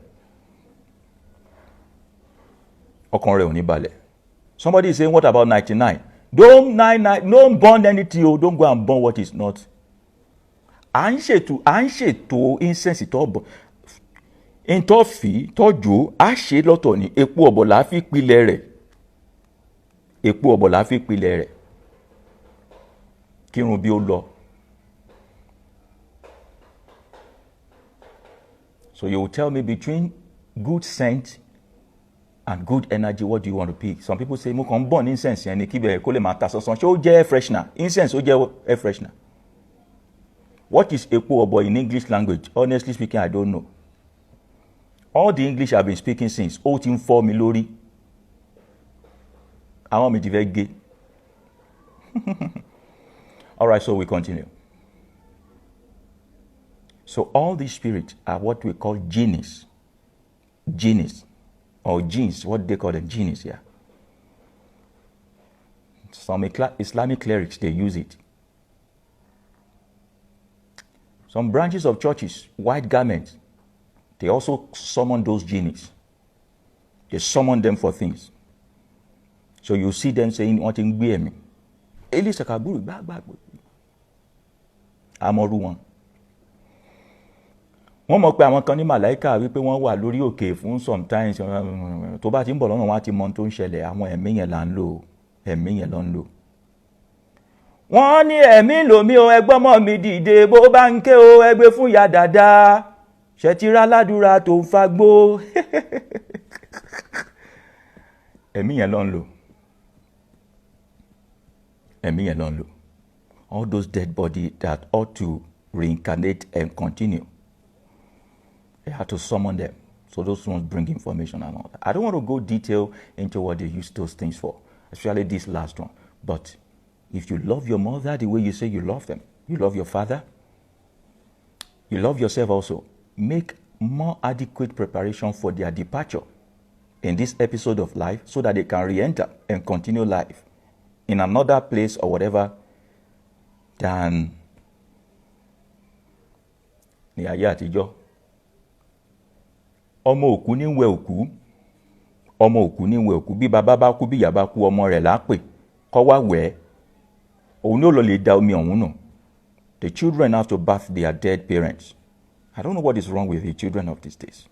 Ọkàn rẹ̀ ò ní balẹ̀. Somebody is saying, what about 99? Don't burn anything, don't go and burn what is not. À ń ṣètò incense tó bọ̀. Ntọ́fì tọ́jú á ṣe lọ́tọ̀ ni epo ọ̀bọ̀ là á fi pilẹ̀ rẹ̀. Epo ọ̀bọ̀ là á fi pilẹ̀ rẹ̀. Kírun bí ó lọ. So you will tell me between good scent and good energy, what do you want to pick? Some people say, mo kàn burn incense yẹn ni kí bẹ̀rẹ̀ kó lè máa ta sọ́sán. Ṣé ó jẹ́ air freshener? Incense ó jẹ́ air freshener. What is epo ọ̀bọ̀ in English language? Honestly speaking, I don't know. All the English I've been speaking since, ó ti ń fọ́ mi lórí. Àwọn mi ti fẹ́ gé. All right, so we continue. So all these spirits are what we call genies. Genies. Or jinns, what they call them, genies, yeah. Some Islamic clerics, they use it. Some branches of churches, white garments, they also summon those genies. They summon them for things. So you see them saying, wanting gbé ẹ̀mí. Eli sakaburu, gbá. Amoru wọn. Wọ́n mọ̀ pé àwọn kan ní màláíkà wípé wọ́n wà lórí òkè fún sometimes tó bá ti ń bọ̀ lọ́nà wọn á ti mọ tó ń ṣẹlẹ̀, àwọn ẹ̀mí yẹn là ń lò. Ẹ̀mí yẹn ló ń lò. Wọ́n ní ẹ̀mí lòmí o, ẹgbọ́n mọ́ mi dìde bó bá ń ké o, ẹgbẹ́ fún ya dáadáa. Ṣẹ̀tìrá ládùúrà tó ń fagbó. Ẹ̀mí yẹn ló ń lò. Ẹ̀mí yẹn ló ń lò. All those dead bodies that ought to reincarnate and continue. They had to summon them. So those ones bring information and all that. I don't want to go detail into what they use those things for, especially this last one. But if you love your mother the way you say you love them, you love your father, you love yourself also, make more adequate preparation for their departure in this episode of life so that they can re-enter and continue life in another place or whatever than ní ayé àtijọ́. Ọmọ òkú ní wẹ̀ òkú. Ọmọ òkú ní wẹ̀ òkú. Bí bàbá bá kú, bí ìyá bá kú, ọmọ rẹ̀ lápè kó wá wẹ̀. Òun ló lọ lè da omi ọ̀hún nù. The children have to bath their dead parents. I don't know what is wrong with the children of these days.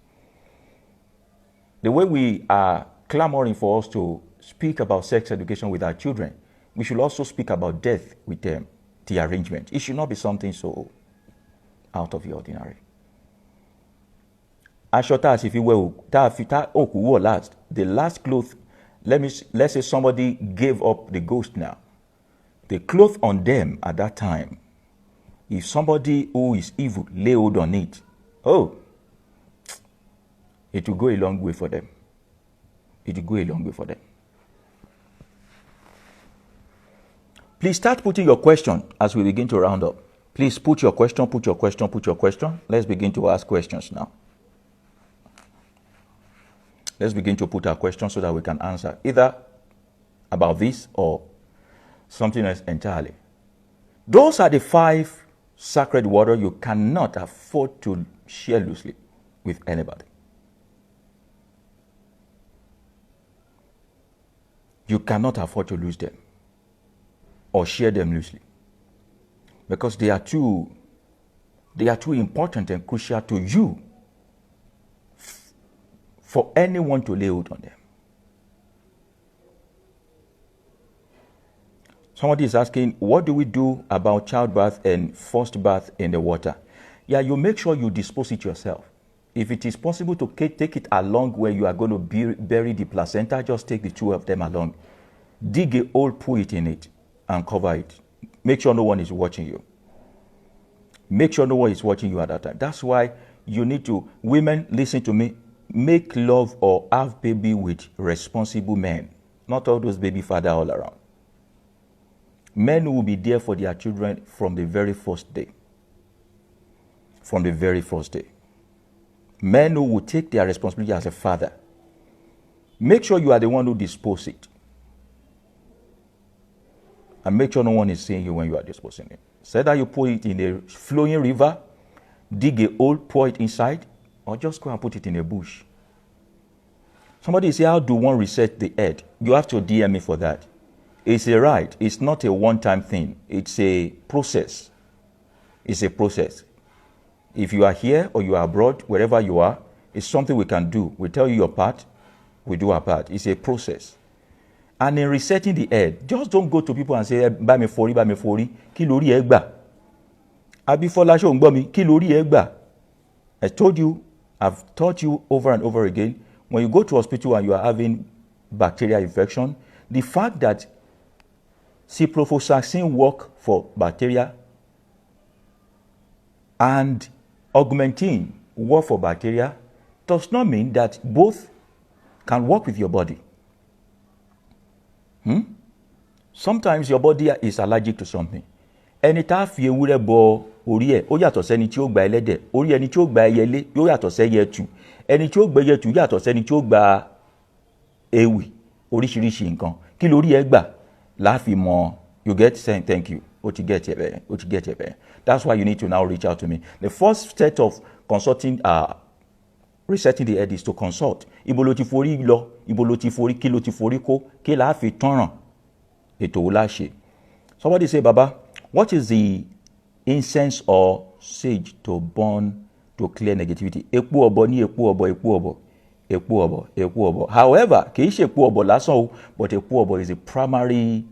The way we are clamoring for us to speak about sex education with our children, we should also speak about death with them, the arrangement. It should not be something so out of the ordinary. Aṣọ tá a sì fi wẹ̀ òkú wọ̀ last, the last cloth, let's say somebody gave up the ghost now. The cloth on them at that time, if somebody who is evil lay hold on it, it will go a long way for them. It will go a long way for them. Please start putting your question as we begin to round up. Please put your question. Let's begin to ask questions now. Let's begin to put our questions so that we can answer either about this or something else entirely. Those are the 5 sacred water you cannot afford to share loosely with anybody. You cannot afford to lose them or share them loosely because they are too important and crucial to you for anyone to lay hold on them. Somebody is asking, what do we do about childbirth and forced birth in the water? Yeah, you make sure you dispose it yourself. If it is possible to take it along where you are going to bury the placenta, just take the 2 of them along. Dig a hole, put it in it, and cover it. Make sure no one is watching you. Make sure no one is watching you at that time. That's why you need to, women, listen to me, make love or have baby with responsible men, not all those baby father all around. Men who will be there for their children from the very first day. From the very first day. Men who will take their responsibility as a father. Make sure you are the one who dispose it. And make sure no one is seeing you when you are disposing it. Say that you put it in a flowing river, dig a hole, pour it inside, or just go and put it in a bush. Somebody say, how do one reset the head? You have to DM me for that. It's a right. It's not a one-time thing. It's a process. It's a process. If you are here or you are abroad, wherever you are, it's something we can do. We tell you your part, we do our part. It's a process. And in resetting the head, just don't go to people and say, bá mi forí, kí lórí ẹ gbà. Abifola ṣó ń gbọ́ mi, kí lórí ẹ gbà. I told you, I've taught you over and over again, when you go to hospital and you are having bacterial infection, the fact that ciprofloxacin work for bacteria and augmentin work for bacteria does not mean that both can work with your body. Sometimes your body is allergic to something. Ẹni tá a fi ewúrẹ́ bọ orí ẹ̀ ó yàtọ̀ sẹ́ni tí ó gba ẹlẹ́dẹ̀, orí ẹni tí ó gba ẹyẹlé yóò yàtọ̀ sẹ́yẹtù, ẹni tí ó gba ẹyẹtù yàtọ̀ sẹ́ni tí ó gba ewì, oríṣiríṣi nǹkan. Kí lórí ẹ gbà láàfin mọ, you get saying thank you, ó ti get ẹ bẹ́ẹ̀. That's why you need to now reach out to me. The first step of consulting, resetting the head is to consult. Ibo ló ti forí lọ, ibo ló ti forí, kí ló ti forí kó, kí la fi tọ́ràn ètò wo la ṣe. Somebody say, Baba, what is the incense or sage to burn to clear negativity? Epo ọ̀bọ ní epo ọ̀bọ. However, kì í ṣe epo ọ̀bọ lásán o, but epo ọ̀bọ is the primary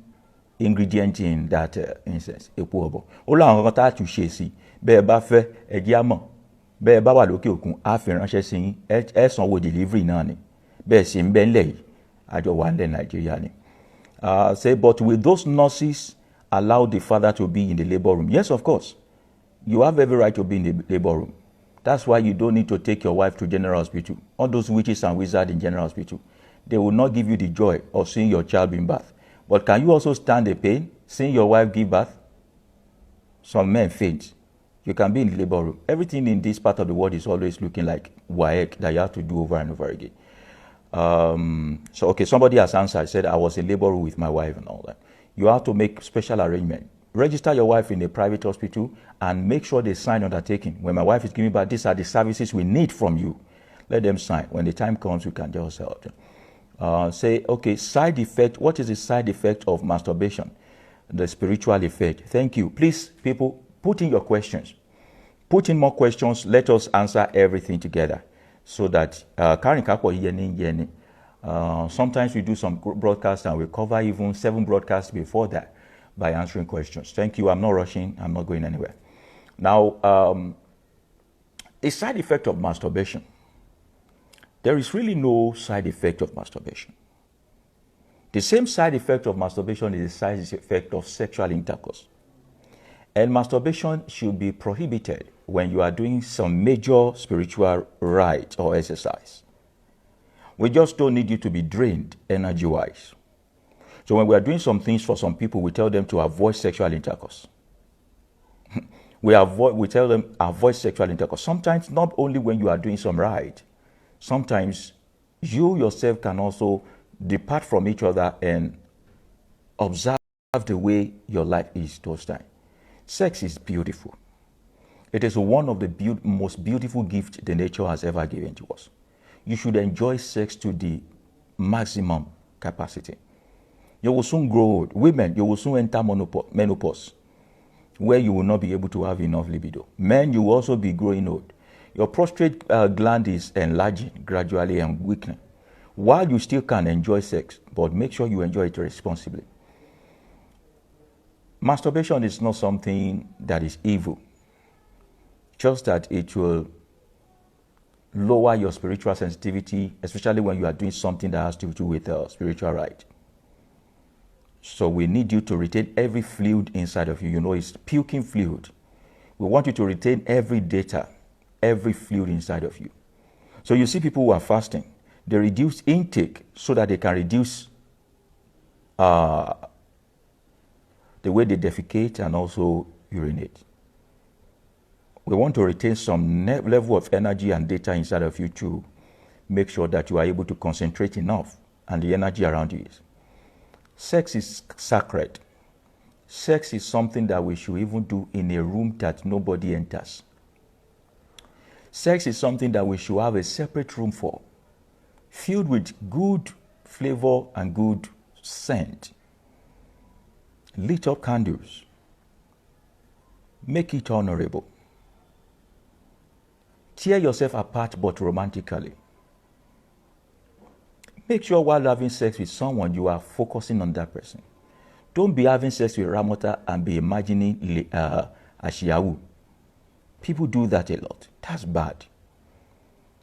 ingredient in that incense. Epo ọ̀bọ. Ó láwọn kan tá a tún ṣe sí. Bẹ́ẹ̀ bá fẹ́ ẹ jẹ́ á mọ̀. Bẹ́ẹ̀ bá wà lókè òkun á fi ránṣẹ́ sí yín, ẹ sanwó delivery náà ni. Bẹ́ẹ̀ sì ń bẹ ńlẹ̀ yìí, àjọ wà ńlẹ̀ Nàìjíríà ni. Say, but will those nurses allow the father to be in the labor room? Yes, of course. You have every right to be in the labor room. That's why you don't need to take your wife to general hospital. All those witches and wizards in general hospital, they will not give you the joy of seeing your child being birthed. But can you also stand the pain, seeing your wife give birth? Some men faint. You can be in the labor room. Everything in this part of the world is always looking like WAEC that you have to do over and over again. So, okay, somebody has answered, said, I was in labor room with my wife and all that. You have to make special arrangement register your wife in a private hospital and make sure they sign undertaking. When my wife is giving birth, these are the services we need from you. Let them sign. When the time comes, we can just say, okay, side effect. What is the side effect of masturbation? The spiritual effect. Thank you. Please, people, put in your questions. Put in more questions. Let us answer everything together so that sometimes we do some broadcasts and we cover even 7 broadcasts before that by answering questions. Thank you. I'm not rushing. I'm not going anywhere. Now, a side effect of masturbation. There is really no side effect of masturbation. The same side effect of masturbation is the side effect of sexual intercourse. And masturbation should be prohibited when you are doing some major spiritual rite or exercise. We just don't need you to be drained energy-wise. So when we are doing some things for some people, we tell them to avoid sexual intercourse. We tell them avoid sexual intercourse. Sometimes not only when you are doing some rite, sometimes you yourself can also depart from each other and observe the way your life is those times. Sex is beautiful. It is one of the most beautiful gifts the nature has ever given to us. You should enjoy sex to the maximum capacity. You will soon grow old. Women, you will soon enter menopause, where you will not be able to have enough libido. Men, you will also be growing old. Your prostate gland is enlarging gradually and weakening. While you still can enjoy sex, but make sure you enjoy it responsibly. Masturbation is not something that is evil, just that it will lower your spiritual sensitivity, especially when you are doing something that has to do with spiritual rite. So we need you to retain every fluid inside of you. You know, it's puking fluid. We want you to retain every data, every fluid inside of you. So you see people who are fasting, they reduce intake so that they can reduce the way they defecate and also urinate. We want to retain some level of energy and data inside of you to make sure that you are able to concentrate enough and the energy around you is. Sex is sacred. Sex is something that we should even do in a room that nobody enters. Sex is something that we should have a separate room for, filled with good flavor and good scent. Lit up candles. Make it honorable. Tear yourself apart but romantically. Make sure while having sex with someone, you are focusing on that person. Don't be having sex with Ramota and be imagining Ashiawu. People do that a lot. That's bad.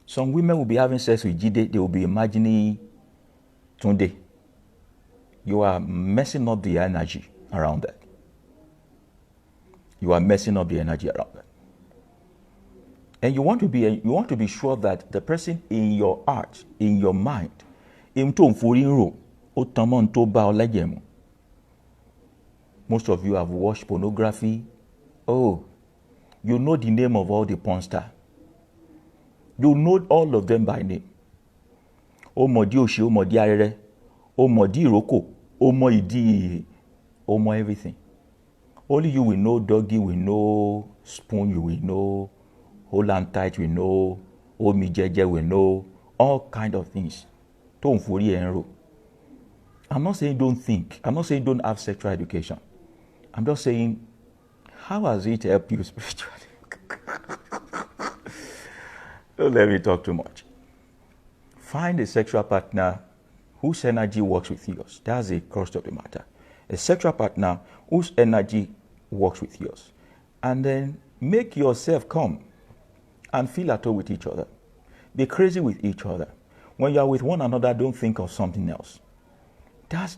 Some women will be having sex with Jide, they will be imagining Tunde. You are messing up the energy around that. You are messing up the energy around that. And you want to be sure that the person in your heart, in your mind, most of you have watched pornography. Oh, you know the name of all the porn stars. You know all of them by name. Omodi Oshi, Omodi Arere, Omodi Iroko, Omo everything. Only you will know doggy, will know spoon, you will know hold on tight, we know Omi Jeje, we know all kind of things. Don't worry and I'm not saying don't think. I'm not saying don't have sexual education. I'm just saying, how has it helped you spiritually? Don't let me talk too much. Find a sexual partner whose energy works with yours. That's the crux of the matter. A sexual partner whose energy works with yours. And then make yourself come and feel at all with each other. Be crazy with each other. When you are with one another, don't think of something else. That's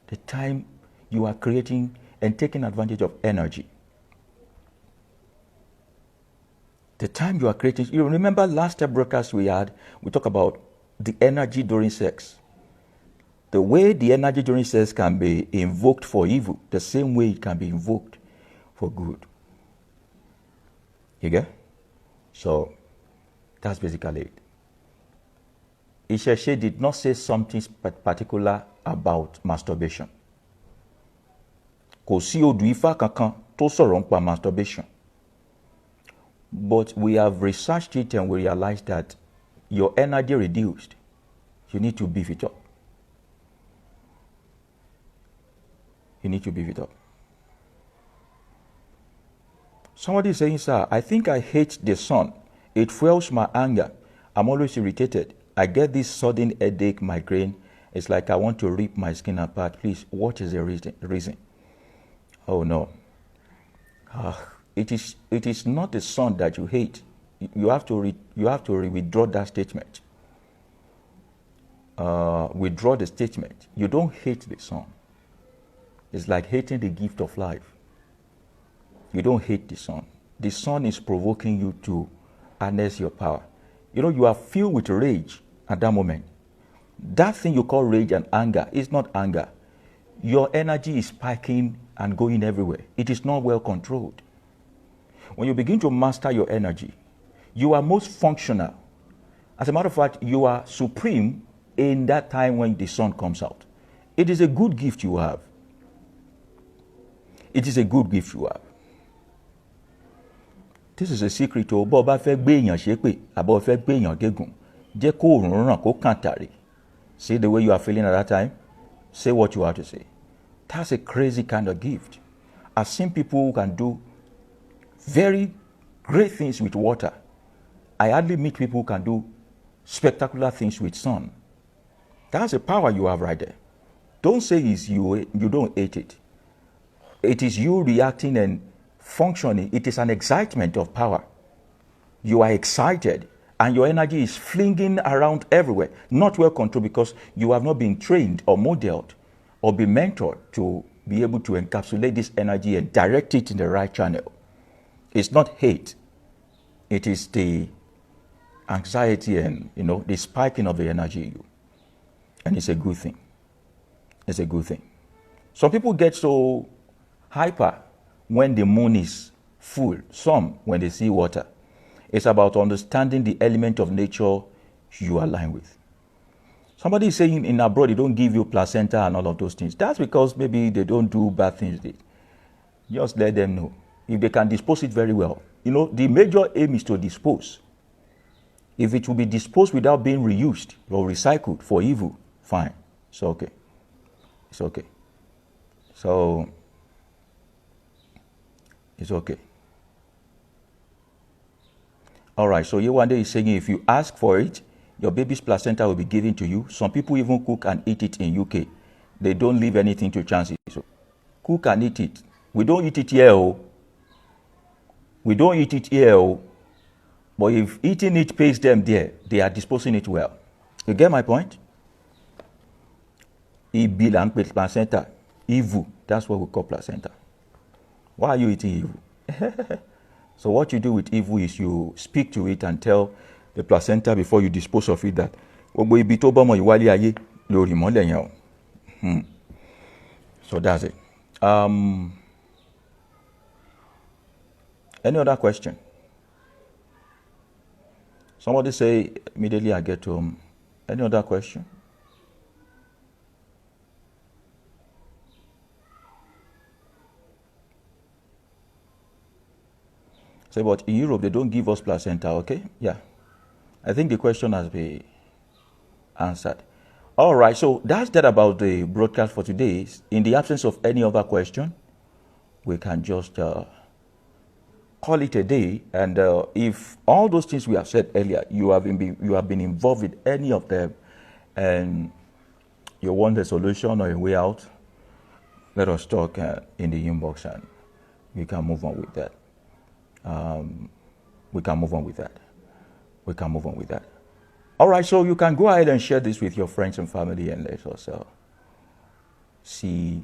the time you are creating and taking advantage of energy. The time you are creating, you remember last broadcast we had, we talked about the energy during sex. The way the energy during sex can be invoked for evil, the same way it can be invoked for good. You get? So, that's basically it. Isheshe did not say something particular about masturbation. Kò sí odù Ifá kankan tó sọ̀rọ̀ nípa masturbation. But we have researched it and we realized that your energy reduced. You need to beef it up. You need to beef it up. Somebody is saying, sir, I think I hate the sun. It fuels my anger. I'm always irritated. I get this sudden headache, migraine. It's like I want to rip my skin apart. Please, what is the reason? Oh, no. It is not the sun that you hate. You have to withdraw that statement. Withdraw the statement. You don't hate the sun. It's like hating the gift of life. You don't hate the sun. The sun is provoking you to harness your power. You know, you are filled with rage at that moment. That thing you call rage and anger is not anger. Your energy is spiking and going everywhere. It is not well controlled. When you begin to master your energy, you are most functional. As a matter of fact, you are supreme in that time when the sun comes out. It is a good gift you have. It is a good gift you have. This is a secret. Bó o bá fẹ́ gbé èèyàn ṣépè, àbọ̀ o fẹ́ gbé èèyàn gégùn, jẹ́ kó òòrùn ràn kó kàn tàrí. See the way you are feeling at that time? Say what you have to say. That's a crazy kind of gift. I've seen people who can do very great things with water. I hardly meet people who can do spectacular things with sun. That's the power you have right there. Don't say it's you don't hate it. It is you reacting and functioning. It is an excitement of power. You are excited and your energy is flinging around everywhere, not well controlled because you have not been trained or modeled or been mentored to be able to encapsulate this energy and direct it in the right channel. It's not hate. It is the anxiety and, the spiking of the energy in you. And it's a good thing. It's a good thing. Some people get so hyper when the moon is full, some when they see water. It's about understanding the element of nature you align with. Somebody is saying in abroad they don't give you placenta and all of those things. That's because maybe they don't do bad things. Just let them know. If they can dispose it very well. The major aim is to dispose. If it will be disposed without being reused or recycled for evil, fine. It's okay. It's okay. So, it's okay. All right, so Yewande is saying if you ask for it, your baby's placenta will be given to you. Some people even cook and eat it in UK. They don't leave anything to chance. So cook and eat it. We don't eat it here. We don't eat it here. But if eating it pays them there, they are disposing it well. You get my point? Ibi placenta. Evil. That's what we call placenta. Why are you eating evil? So what you do with evil is you speak to it and tell the placenta before you dispose of it that so that's it. Any other question? Somebody say immediately I get home. Any other question? Say, but in Europe, they don't give us placenta, okay? Yeah. I think the question has been answered. All right, so that's that about the broadcast for today. In the absence of any other question, we can just call it a day. And if all those things we have said earlier, you have been involved with any of them, and you want a solution or a way out, let us talk in the inbox, and we can move on with that. We can move on with that. All right, so you can go ahead and share this with your friends and family and let us see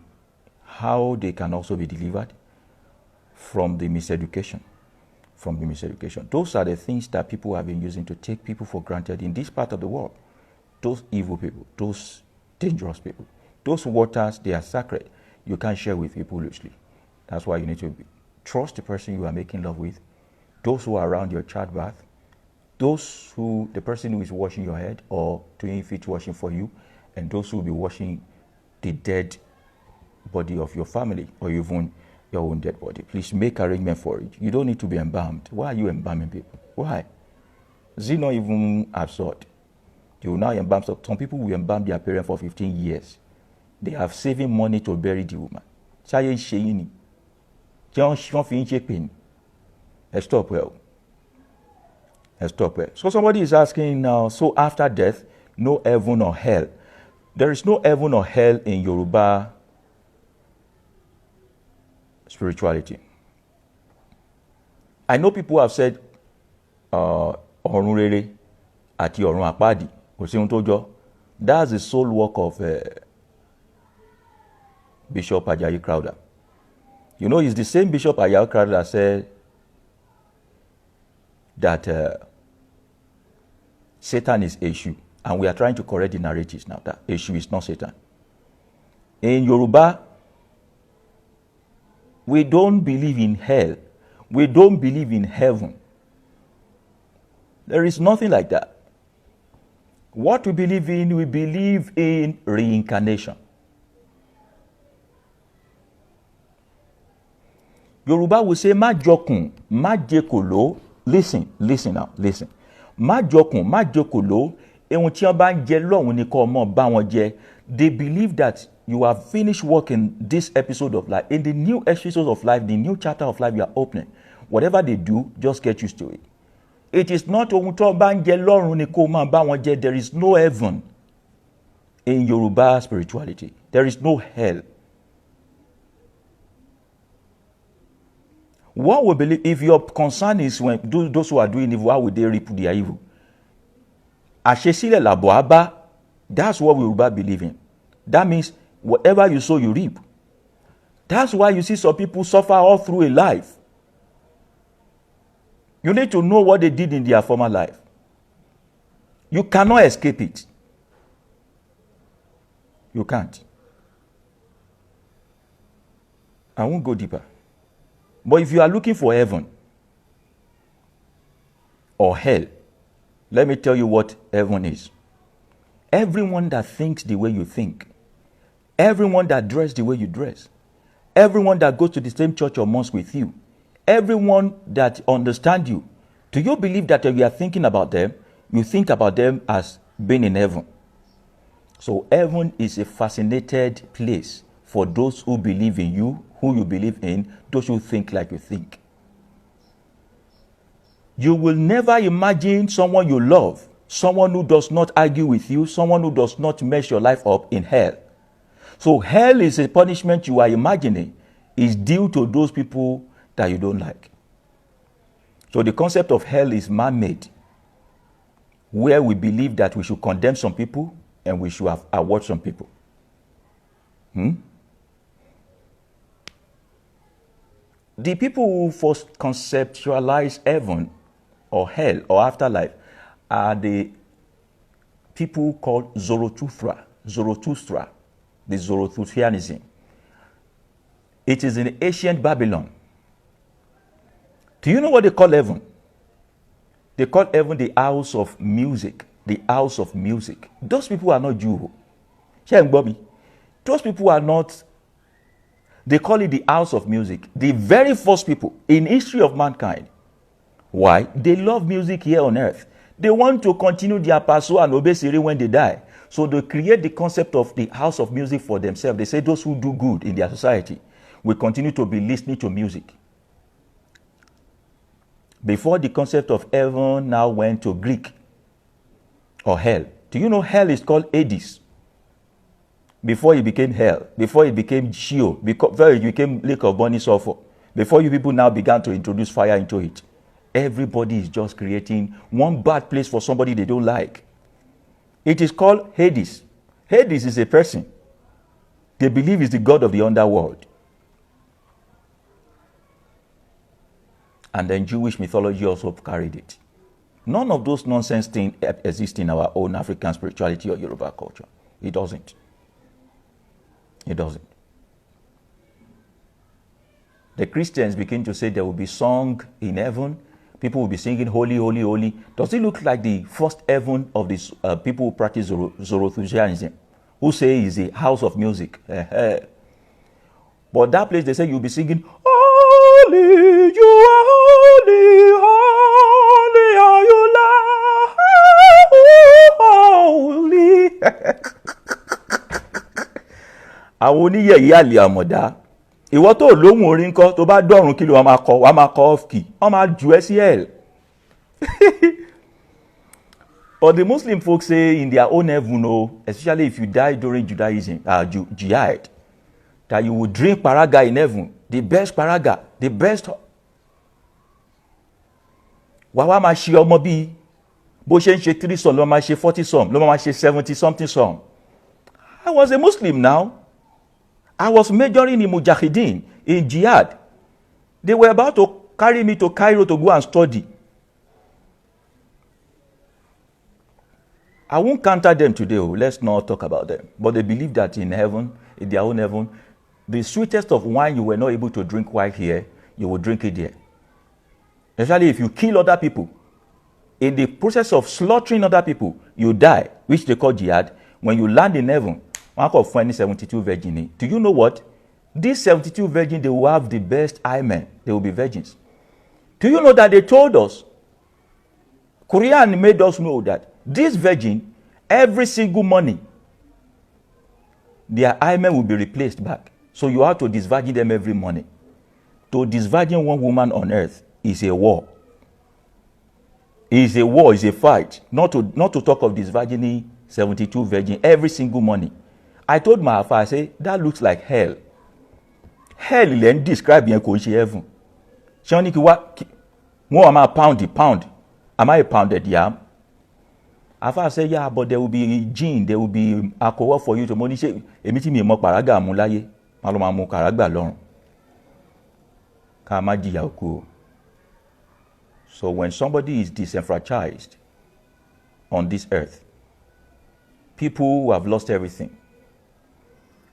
how they can also be delivered from the miseducation. Those are the things that people have been using to take people for granted in this part of the world. Those evil people, those dangerous people, those waters, they are sacred. You can't share with people loosely. That's why you need to trust the person you are making love with, those who are around your childbirth, the person who is washing your head or doing feet washing for you, and those who will be washing the dead body of your family or even your own dead body. Please make arrangement for it. You don't need to be embalmed. Why are you embalming people? Why? Is it not even absurd? You will now embalm. Some people will embalm their parents for 15 years. They have saving money to bury the woman. Stop well. Stop well. So somebody is asking now, so after death, no heaven or hell. There is no heaven or hell in Yoruba spirituality. I know people have said, Ọ̀run rere àti ọ̀run àpáàdì, kò sí ohun tó jọ. That's the sole work of Bishop Ajayi Crowther. You know, it's the same Bishop Ajayi Crowther that said that Satan is Eshu, and we are trying to correct the narratives now that Eshu is not Satan. In Yoruba, we don't believe in hell. We don't believe in heaven. There is nothing like that. What we believe in reincarnation. Yoruba will say, Ma jokun, ma jekolo. Listen now, listen. Ma jokun, ma jekolo. Ehun tí wọ́n bá ń jẹ lọ́hùn ni kó mọ̀ bá wọn jẹ. They believe that you have finished working this episode of life. In the new episode of life, the new chapter of life you are opening, whatever they do, just get used to it. It is not ohun tó bá ń jẹ lọ́run ni kó máa bá wọn jẹ. There is no heaven in Yoruba spirituality. There is no hell. What we believe, if your concern is when those who are doing evil, how will they reap their evil? Àṣesílẹ̀ làbọ̀ á bá. That's what we Yoruba believe in. That means whatever you sow, you reap. That's why you see some people suffer all through a life. You need to know what they did in their former life. You cannot escape it. You can't. I won't go deeper. But if you are looking for heaven or hell, let me tell you what heaven is. Everyone that thinks the way you think, everyone that dresses the way you dress, everyone that goes to the same church or mosque with you, everyone that understands you, do you believe that if you are thinking about them, you think about them as being in heaven? So heaven is a fascinated place for those who believe in you, who you believe in, those who think like you think. You will never imagine someone you love, someone who does not argue with you, someone who does not mess your life up in hell. So hell is a punishment you are imagining is due to those people that you don't like. So the concept of hell is man-made, where we believe that we should condemn some people and we should award some people. The people who first conceptualize heaven or hell or afterlife are the people called Zoroaster, the Zoroastrianism. It is in ancient Babylon. Do you know what they call heaven? They call heaven the house of music. The house of music. Those people are not Jews. Those people are not. They call it the house of music. The very first people in history of mankind. Why? They love music here on earth. They want to continue their pursuit and obey Siri when they die. So they create the concept of the house of music for themselves. They say those who do good in their society will continue to be listening to music. Before the concept of heaven now went to Greek or hell. Do you know hell is called Hades? Before it became hell, before it became Sheol, before it became lake of burning sulfur, before you people now began to introduce fire into it. Everybody is just creating one bad place for somebody they don't like. It is called Hades. Hades is a person. They believe is the god of the underworld. And then Jewish mythology also carried it. None of those nonsense things exist in our own African spirituality or Yoruba culture. It doesn't. It doesn't. The Christians begin to say there will be song in heaven. People will be singing holy, holy, holy. Does it look like the first heaven of these people who practice Zoroastrianism, who say is a house of music? But that place, they say you'll be singing, holy, you are holy, holy are you, holy. Àwọn oníyẹ̀yẹ́ àlè àmọ̀dá. Ìwọ tó lóhùn orin kọ́ tó bá dọ̀run kí ló wá máa kọ́ off key. Wọ́n máa jù ẹ́ sí hell. But the Muslim folks say in their own heaven, especially if you die during Judaism, jihad, that you will drink paraga in heaven, the best paraga, the best. Wàá máa ṣe ọmọ bíi bó ṣe ń ṣe 3 some ló máa ṣe 40 some ló máa ṣe 70 something some. I was a Muslim now. I was majoring in mujahideen, in jihad. They were about to carry me to Cairo to go and study. I won't counter them today. Let's not talk about them. But they believe that in heaven, in their own heaven, the sweetest of wine you were not able to drink while here, you will drink it there. Especially if you kill other people. In the process of slaughtering other people, you die, which they call jihad. When you land in heaven, one called 72 virgins. Do you know what? These 72 virgins, they will have the best men. They will be virgins. Do you know that they told us, Quran made us know that this virgin, every single morning, their hymen will be replaced back. So you have to disvirgin them every morning. To disvirgin one woman on earth is a war. It is a war, it's a fight. Not to talk of disvirgining 72 virgins every single morning. I told my father, I say, that looks like hell. Hell, then describe in heaven. Shani kiwa, am I pound? Am I pounded yam? Afa say, yeah, but there will be gin, there will be alcohol for you to money. Say, emiti mi mo paraga amulaye, maloma mu karagba lorun. Ka ma jiya oku. So when somebody is disenfranchised on this earth, people who have lost everything,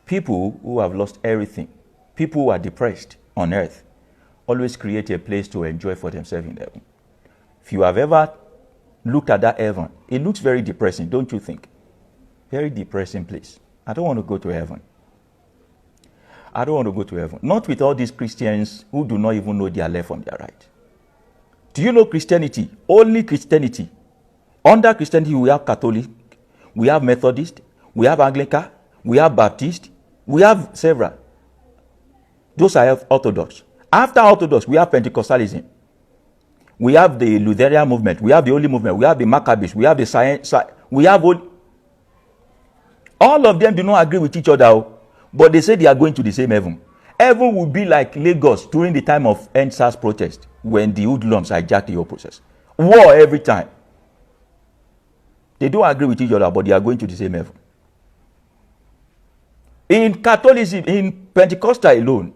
people who are depressed on earth, always create a place to enjoy for themselves in heaven. If you have ever looked at that heaven, it looks very depressing, don't you think? Very depressing place. I don't want to go to heaven. Not with all these Christians who do not even know their left from their right. Do you know Christianity? Only Christianity. Under Christianity, we have Catholic, we have Methodist, we have Anglican, we have Baptist, we have several. Those are Orthodox. After Orthodox, we have Pentecostalism. We have the Lutheran movement. We have the Holy Movement. We have the Maccabees. We have the Science. We have all of them do not agree with each other, but they say they are going to the same heaven. Heaven will be like Lagos during the time of NSAS protest when the hoodlums hijacked the whole process. War every time. They don't agree with each other, but they are going to the same heaven. In Catholicism, in Pentecostal alone,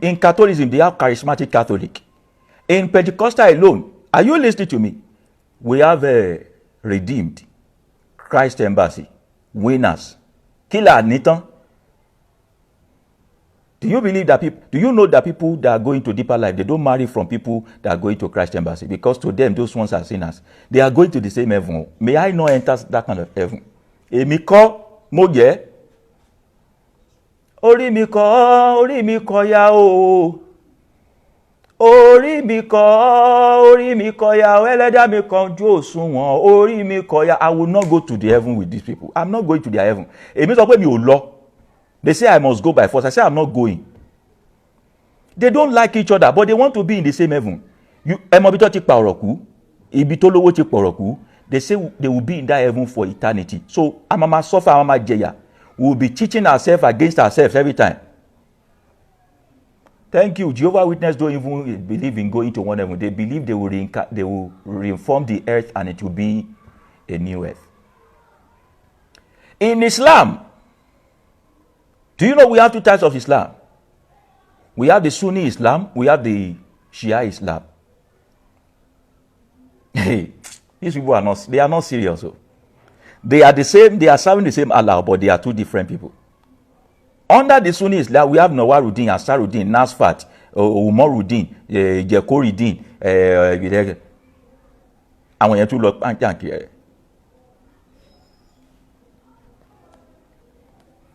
in Catholicism, they have charismatic Catholic. In Pentecostal alone, are you listening to me? We have a redeemed, Christ Embassy, winners, killer Nathan. Do you believe that people? Do you know that people that are going to deeper life, they don't marry from people that are going to Christ Embassy, because to them those ones are sinners. They are going to the same heaven. May I not enter that kind of heaven? Èmi kọ́ mo jẹ́. Orí mi kọ́ ya o. Orí mi kọ́ ya o. Ẹlẹ́dàá mi kan ju òṣùwọ̀n. Orí mi kọ́ ya. I will not go to the heaven with these people. I'm not going to their heaven. Èmi sọ pé mi ò lọ. They say I must go by force. I say I'm not going. They don't like each other, but they want to be in the same heaven. They say they will be in that heaven for eternity. So I'm suffer, I'm jaya. We will be teaching ourselves against ourselves every time. Thank you. Jehovah's Witnesses don't even believe in going to one heaven. They believe they will reform the earth and it will be a new earth. In Islam, do you know we have two types of Islam? We have the Sunni Islam, we have the Shia Islam. Hey, these people are not serious. They are the same, they are serving the same Allah, but they are two different people. Under the Sunni Islam, we have Nawaruddin, Asaruddin, Nasfat, Umaruddin, Jekoruddin, àwọn yẹn tún lọ pàǹkì ẹ̀.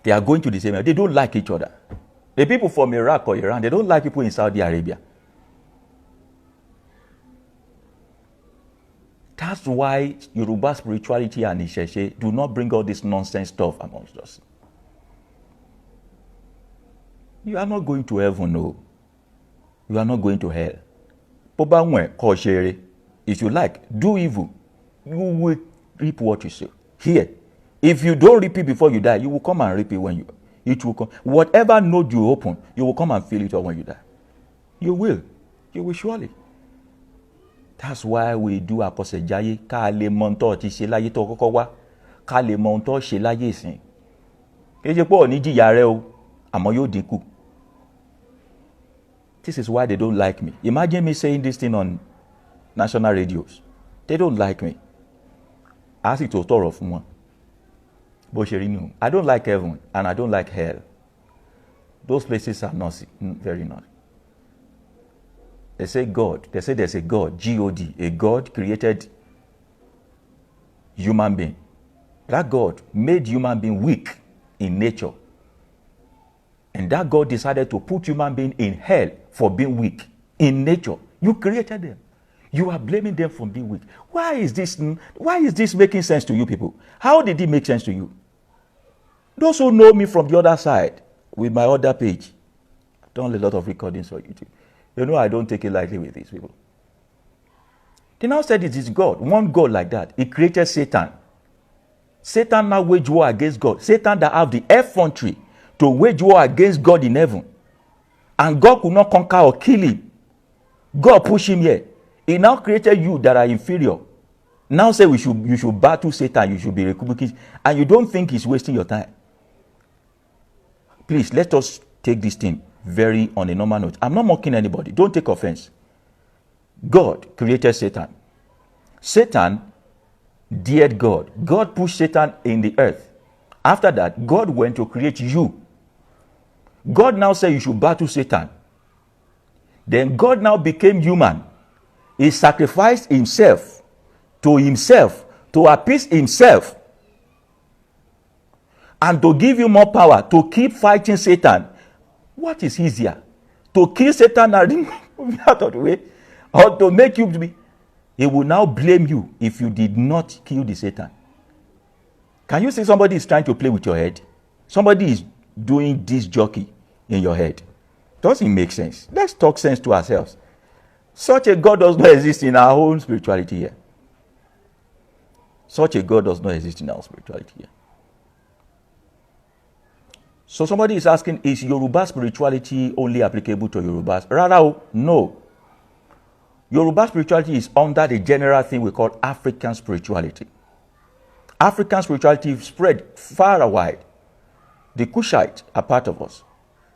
They are going to the same. They don't like each other. The people from Iraq or Iran, they don't like people in Saudi Arabia. That's why Yoruba spirituality and Isheshe do not bring all this nonsense stuff amongst us. You are not going to heaven, no. You are not going to hell. If you like, do evil. You will reap what you sow. Here, if you don't reap it before you die, you will come and reap it when it will come. Whatever node you open, you will come and feel it all when you die. You will. You will surely. That's why we do aposejaye ká lè mọ̀ ntọ́ ti ṣe láyé tó kọ́kọ́ wá, ká lè mọ̀ ntọ́ ṣe láyé ìsìn. Kéje pọ̀ ní jìyà rẹ o, àmọ́ yóò dínkù. This is why they don't like me. Imagine me saying this thing on national radios. They don't like me. I sì tó tọrọ fún wọn. Bó ṣe rí nù. I don't like heaven and I don't like hell. Those places are not very nice. They say God. They say there's a God, G-O-D. A God created human being. That God made human being weak in nature. And that God decided to put human being in hell for being weak in nature. You created them. You are blaming them for being weak. Why is this making sense to you people? How did it make sense to you? Those who know me from the other side, with my other page, I've done a lot of recordings on YouTube. You know I don't take it lightly with these people. They now said it is God, one God like that. He created Satan. Satan now wage war against God. Satan that have the effrontery to wage war against God in heaven. And God could not conquer or kill him. God pushed him here. He now created you that are inferior. Now say you should battle Satan, you should be recouping, and you don't think he's wasting your time. Please, let us take this thing very on a normal note. I'm not mocking anybody. Don't take offense. God created Satan. Satan dared God. God pushed Satan in the earth. After that, God went to create you. God now said you should battle Satan. Then God now became human. He sacrificed himself to appease himself and to give you more power to keep fighting Satan. What is easier? To kill Satan and remove out of the way, or to make you to be? He will now blame you if you did not kill the Satan. Can you see somebody is trying to play with your head? Somebody is doing this jockey in your head. Doesn't make sense. Let's talk sense to ourselves. Such a God does not exist in our own spirituality here. Such a God does not exist in our spirituality here. So somebody is asking, is Yoruba spirituality only applicable to Yorubas? Rather, no. Yoruba spirituality is under the general thing we call African spirituality. African spirituality spread far and wide. The Kushite are part of us.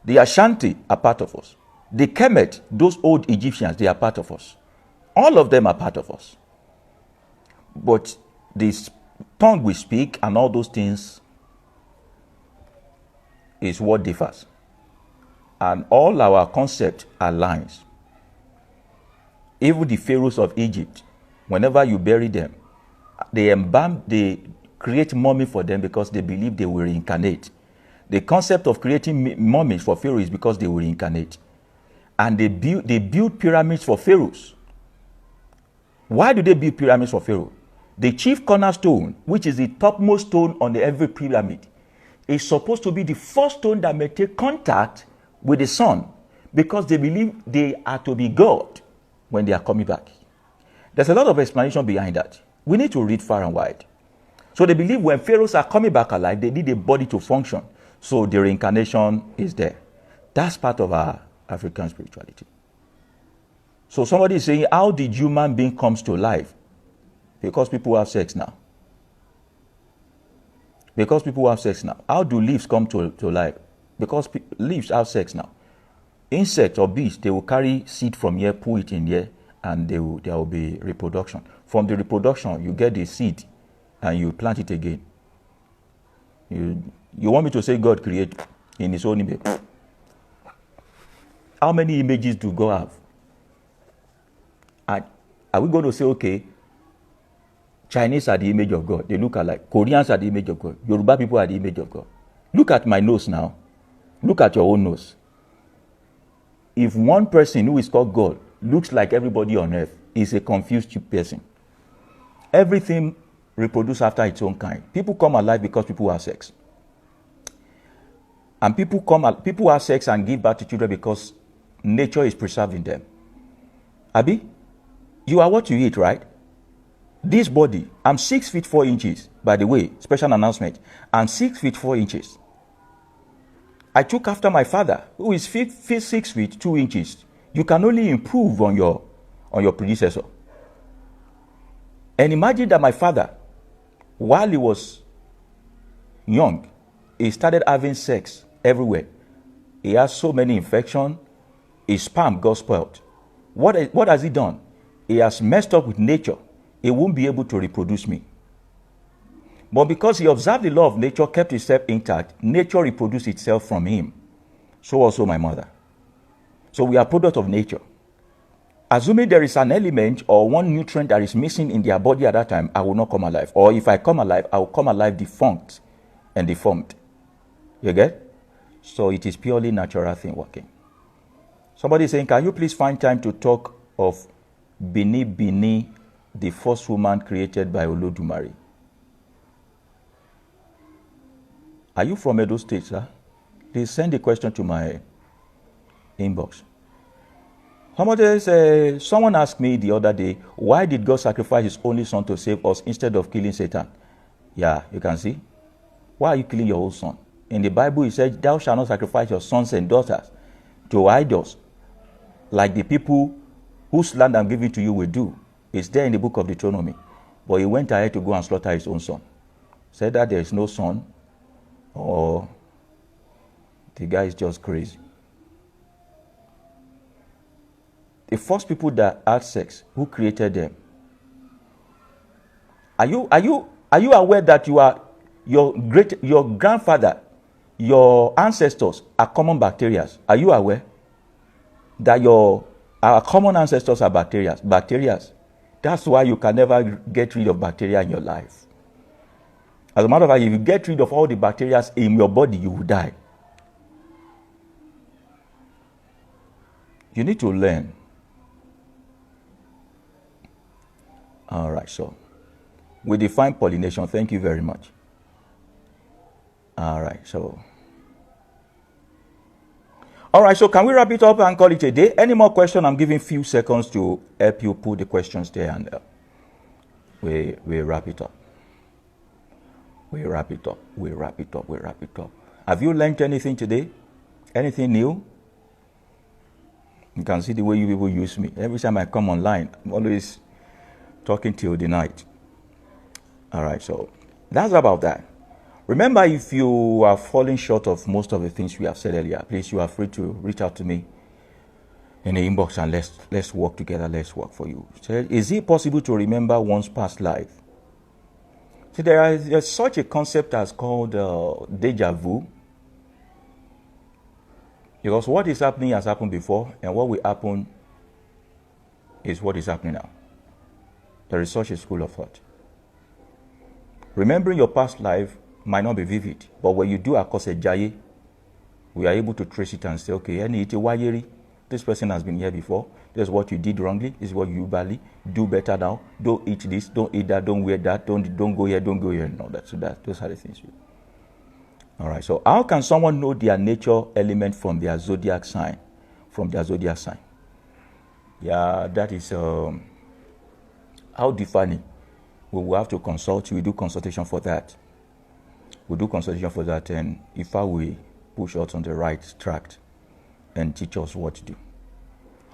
The Ashanti are part of us. The Kemet, those old Egyptians, they are part of us. All of them are part of us. But this tongue we speak and all those things is what differs. And all our concept aligns. Even the pharaohs of Egypt, whenever you bury them, they create mummy for them because they believe they will reincarnate. The concept of creating mummies for pharaohs is because they will reincarnate. And they build pyramids for pharaohs. Why do they build pyramids for pharaoh? The chief cornerstone, which is the topmost stone on every pyramid, is supposed to be the first stone that may take contact with the sun, because they believe they are to be God when they are coming back. There's a lot of explanation behind that. We need to read far and wide. So they believe when pharaohs are coming back alive, they need a body to function. So the reincarnation is there. That's part of our African spirituality. So somebody is saying, how did human being comes to life? Because people have sex now. Because people have sex now. How do leaves come to life? Because leaves have sex now. Insects or bees, they will carry seed from here, put it in here, and there will be reproduction. From the reproduction, you get the seed, and you plant it again. You want me to say God created in his own image? How many images do God have? And are we going to say, okay, Chinese are the image of God, they look alike. Koreans are the image of God. Yoruba people are the image of God. Look at my nose now. Look at your own nose. if one person who is called God looks like everybody on earth, is a confused person. Everything reproduces after its own kind. People come alive because people have sex. And people have sex and give birth to children because nature is preserving them. Abi, you are what you eat, right? This body, I'm 6 feet 4 inches, by the way, special announcement. I'm 6 feet 4 inches. I took after my father, who is 6 feet 2 inches. You can only improve on your predecessor. And imagine that my father, while he was young, he started having sex everywhere. He has so many infections. His sperm got spoiled. What has he done? He has messed up with nature. He won't be able to reproduce me. But because he observed the law of nature, kept himself intact, nature reproduced itself from him. So also my mother. So we are product of nature. Assuming there is an element or one nutrient that is missing in their body at that time, I will not come alive. Or if I come alive, I will come alive defunct and deformed. You get? So it is purely natural thing working. Somebody is saying, can you please find time to talk of Bini, the first woman created by Olodumare? Are you from Edo State, sir? Please send the question to my inbox. Someone asked me the other day, why did God sacrifice his only son to save us instead of killing Satan? Yeah, you can see. Why are you killing your own son? In the Bible, it says, thou shalt not sacrifice your sons and daughters to idols, like the people whose land I'm giving to you will do. It's there in the book of Deuteronomy. But he went ahead to go and slaughter his own son. Said that there is no son, or the guy is just crazy. The first people that had sex, who created them? Are you aware that your grandfather, your ancestors are common bacteria? Are you aware that our common ancestors are bacteria? That's why you can never get rid of bacteria in your life. As a matter of fact, if you get rid of all the bacteria in your body, you will die. You need to learn. All right, so we define pollination. Thank you very much. All right, so can we wrap it up and call it a day? Any more questions? I'm giving few seconds to help you put the questions there, and we wrap it up. We wrap it up. Have you learned anything today? Anything new? You can see the way you people use me. Every time I come online, I'm always talking till the night. All right, so that's about that. Remember, if you are falling short of most of the things we have said earlier, please, you are free to reach out to me in the inbox, and let's work together. Let's work for you. So, is it possible to remember one's past life? See, there's such a concept as called Deja Vu. Because what is happening has happened before, and what will happen is what is happening now. There is such a school of thought. Remembering your past life might not be vivid, but when you do akose jaye, we are able to trace it and say, okay, this person has been here before. This is what you did wrongly. This is what you badly. Do better now. Don't eat this. Don't eat that. Don't wear that. Don't go here. Don't go here. And all that. So those are the things. All right. So how can someone know their nature element from their zodiac sign? Yeah, that is how defining. We will have to consult. We do consultation for that. And if I will push us on the right track and teach us what to do.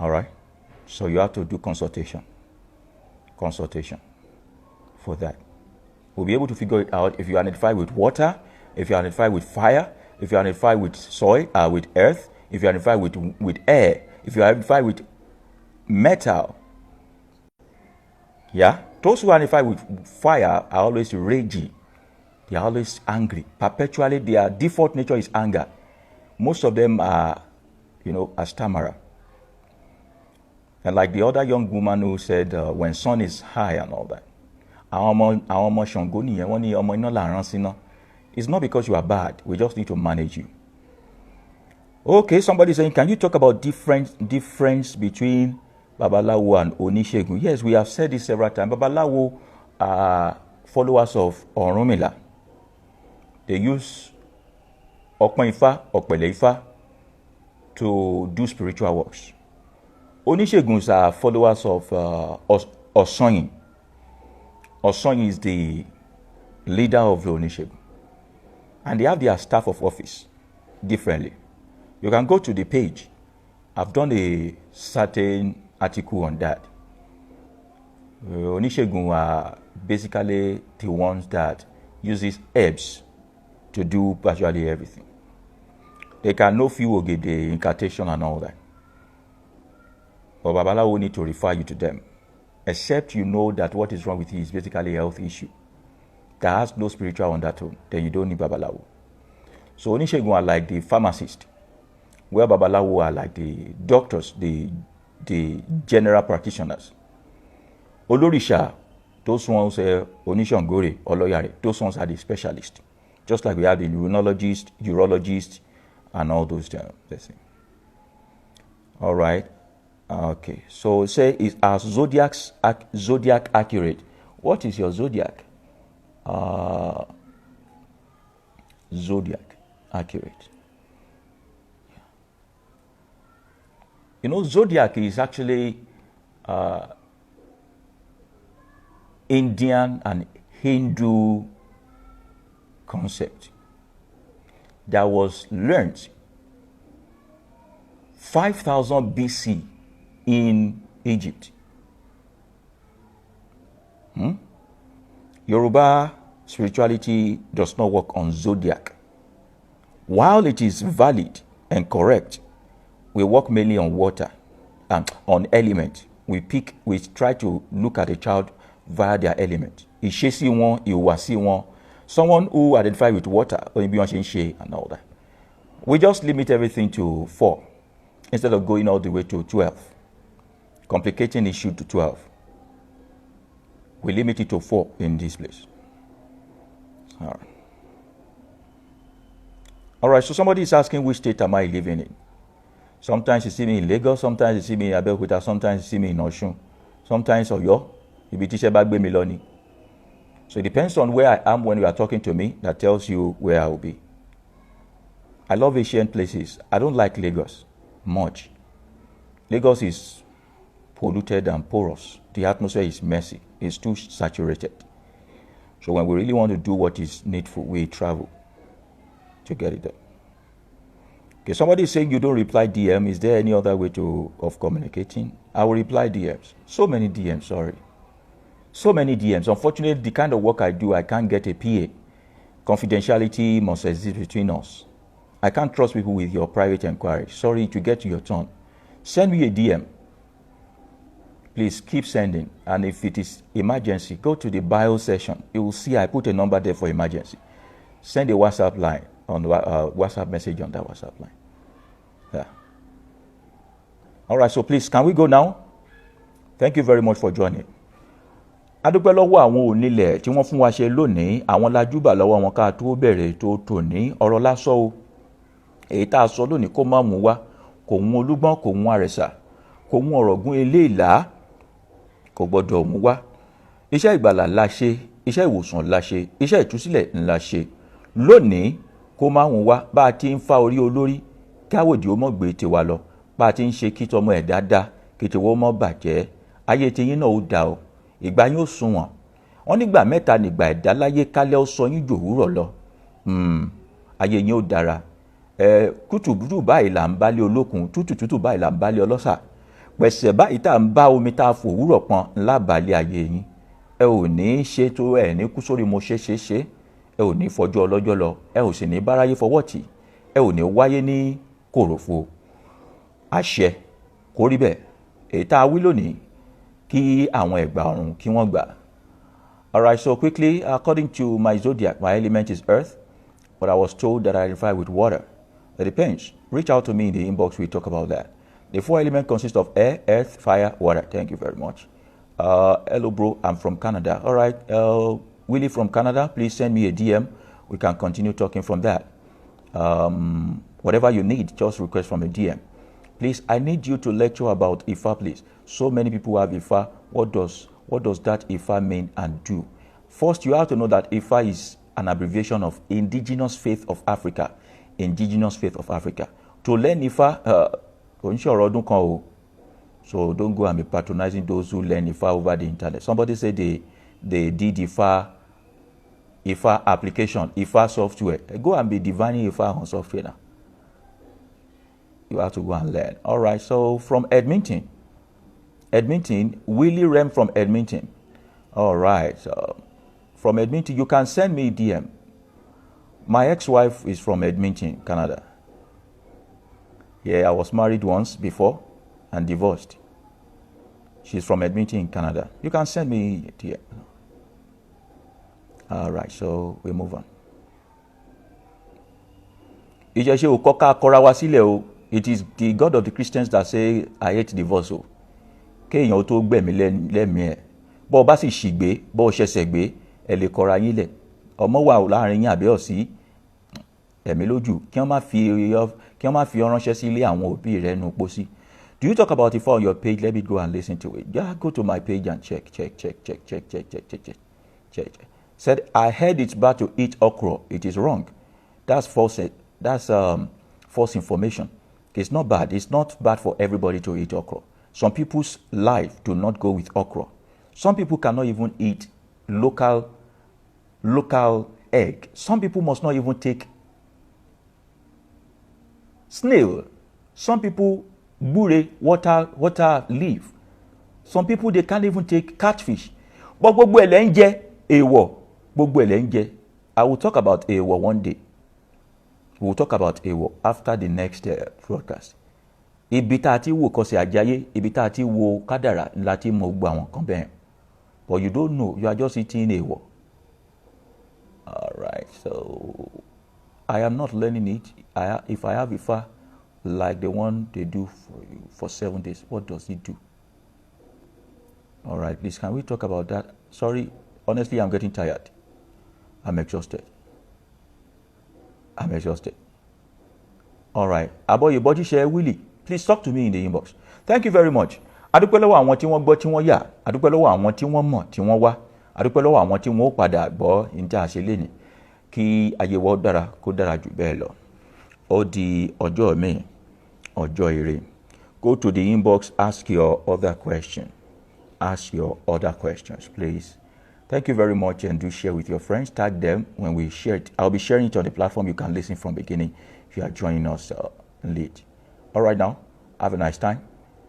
All right. So you have to do consultation for that. We'll be able to figure it out if you identify with water, if you identify with fire, if you identify with soil, with earth, if you identify with air, if you identify with metal. Yeah, those who identify with fire are always ragey. They are always angry. Perpetually, their default nature is anger. Most of them are, a stammerer. And like the other young woman who said, when sun is high and all that, it's not because you are bad. We just need to manage you. Okay, somebody saying, can you talk about difference between Babalawo and Onishegun? Yes, we have said this several times. Babalawo are followers of Orunmila. They use Okpan Ifa, Okpele Ifa to do spiritual works. Onisheguns are followers of Osonyin. Osonyin is the leader of the Onishegun. And they have their staff of office differently. You can go to the page. I've done a certain article on that. Onishegun are basically the ones that uses herbs to do virtually everything. They can know few the incantation and all that. But Babalawo need to refer you to them. Except you know that what is wrong with you is basically a health issue that has no spiritual undertone, then you don't need Babalawo. So Onishegun are like the pharmacist, where Babalawo are like the doctors, the general practitioners. Olorisha, those ones Onishangore, Oloyare, those ones are the specialists. Just like we have the immunologist, urologist, and all those things. All right. Okay. So say, is our zodiac accurate? What is your zodiac? Zodiac accurate. You know, zodiac is actually Indian and Hindu concept that was learned 5000 BC in Egypt. Yoruba spirituality does not work on zodiac. While it is valid and correct, we work mainly on water and on element. We try to look at a child via their element. Ishesi one, Iwasi one. Someone who identifies with water, and all that. We just limit everything to 4 instead of going all the way to 12. Complicating issue to 12. We limit it to 4 in this place. All right, so somebody is asking which state am I living in? Sometimes you see me in Lagos, sometimes you see me in Abeokuta, sometimes you see me in Osun, sometimes Oyo, ibi tí iṣẹ́ bá gbé mi lọ ni. So it depends on where I am when you are talking to me, that tells you where I will be. I love Asian places. I don't like Lagos much. Lagos is polluted and porous. The atmosphere is messy. It's too saturated. So when we really want to do what is needful, we travel to get it done. Okay, somebody is saying you don't reply DM. Is there any other way of communicating? I will reply DMs. So many DMs, sorry. So many DMs. Unfortunately, the kind of work I do, I can't get a PA. Confidentiality must exist between us. I can't trust people with your private inquiry. Sorry, to get to your turn. Send me a DM. Please keep sending. And if it is emergency, go to the bio session. You will see I put a number there for emergency. Send a WhatsApp line on WhatsApp message on that WhatsApp line. Yeah. All right, so please, can we go now? Thank you very much for joining. Adúpẹ́ lọ́wọ́ àwọn onílẹ̀ tí wọ́n fún wa ṣe lónìí, àwọn lajúbà lọ́wọ́ wọn ká tó bẹ̀rẹ̀ tó tòní ọ̀rọ̀ lásọ o. Èyí tá a sọ lónìí kó má mú wá, kò mú olúgbọ́n, kò mú àrẹ̀sà, kò mú ọ̀rọ̀gún eléèlá, kò gbọ́dọ̀ mú wá. Iṣẹ́ ìgbàlà la ṣe, iṣẹ́ ìwòsàn la ṣe, iṣẹ́ ìtúsílẹ̀ la ṣe. Lónìí kó má mú wá bá a ti ń fa orí olórí, káwòdì ó mọ̀ gbé tiwa lọ, bá a ti ń ṣe kí tọmọ ẹ̀ dáadáa, kí tiwọ́ mọ́ bàjẹ́, ayé tiyín náà ó dà o. Ìgbà yín ó sunwọ̀n. Wọ́n nígbà mẹ́ta nígbà ẹ̀dá láyé kálẹ̀ ó sọ yín jòwúrọ̀ lọ. Ayé yín ó dára. Kùtùkùtù báyìí là ń bálé olókun, tútùtùtù báyìí là ń bálé ọlọ́sà. Pẹ̀sẹ̀ báyìí tá à ń bá omi tá a fòwúrọ̀ pọn ńlá bálé ayé yín. Ẹ ò ní ṣe tó ẹ̀ ní kú sórí mo ṣe. Ẹ ò ní fọjọ́ ọlọ́jọ́ lọ. Ẹ ò sì ní báráyé fọwọ́ tì. Ẹ ò ní wáyé ní kòròfo. Àṣẹ kó rí bẹ́ẹ̀. Èyí tá a wí lónìí kí àwọn ẹ̀gbà ọ̀run kí wọ́n gbà. All right, so quickly, according to my zodiac, my element is earth, but I was told that I identify with water. It depends. Reach out to me in the inbox, we talk about that. The 4 elements consist of air, earth, fire, water. Thank you very much. Hello, bro, I'm from Canada. All right, Willie from Canada, please send me a DM. We can continue talking from that. Whatever you need, just request from a DM. Please, I need you to lecture about Ifa, please. So many people have Ifa. What does that Ifa mean and do? First, you have to know that Ifa is an abbreviation of Indigenous Faith of Africa. Indigenous Faith of Africa. To learn Ifa, so don't go and be patronizing those who learn Ifa over the internet. Somebody said they did Ifa application, Ifa software. Go and be divining Ifa on software now. You have to go and learn. All right, so from Edmonton, Willie Rem from Edmonton. All right, so from Edmonton, you can send me a DM. My ex-wife is from Edmonton, Canada. Yeah, I was married once before and divorced. She's from Edmonton, Canada. You can send me a DM. All right, so we move on. It is the God of the Christians that say, I hate divorce. Kéèyàn tó gbẹ̀mí lẹ́mìí ẹ̀. Bó o bá sì ṣìgbé, bó o ṣẹ̀ṣẹ̀ gbé, ẹ lè kọra yín lẹ̀. Ọmọ wà láàrin yín àbí òsì ẹ̀mí lójú. Kí wọ́n má fi ọ ránṣẹ́ sí ilé àwọn òbí rẹ̀ nù pósí. Do you talk about Ifa on your page? Let me go and listen to it. Yeah, go to my page and check. Said, I heard it's bad to eat okra. It is wrong. That's false. That's false information. It's not bad. It's not bad for everybody to eat okra. Some people's life do not go with okra. Some people cannot even eat local egg. Some people must not even take snail. Some people bure water leaf. Some people they can't even take catfish. But gbogbo ẹ̀ lẹ́ ń jẹ èèwọ̀. Gbogbo ẹ̀ lẹ́ ń jẹ. I will talk about èèwọ̀ one day. We will talk about èèwọ̀ after the next broadcast. Ibi tá a ti wo kọsẹ̀ àjàyè, ibi tá a ti wo kádàrá láti mọ gbogbo àwọn kan bẹ́ẹ̀. But you don't know, you are just eating èèwọ̀. All right, so I am not learning it. If I have Ifa like the one they do for 7 days, what does it do? All right, please, can we talk about that? Sorry, honestly, I'm getting tired. I'm exhausted. All right, Aboye Body Share Willie, please talk to me in the inbox. Thank you very much. Adúpẹ́ lọ́wọ́ àwọn tí wọ́n gbọ́ tí wọ́n yà. Adúpẹ́ lọ́wọ́ àwọn tí wọ́n mọ̀ tí wọ́n wá. Adúpẹ́ lọ́wọ́ àwọn tí wọ́n padà gbọ́ níta àṣeléni. Kí ayé wa dára kó dára jù bẹ́ẹ̀ lọ. Ó di ọjọ́ mi, ọjọ́ ire. Go to the inbox, ask your other question. Ask your other questions, please. Thank you very much, and do share with your friends. Tag them when we share it. I'll be sharing it on the platform. You can listen from beginning if you are joining us late. All right, now, have a nice time.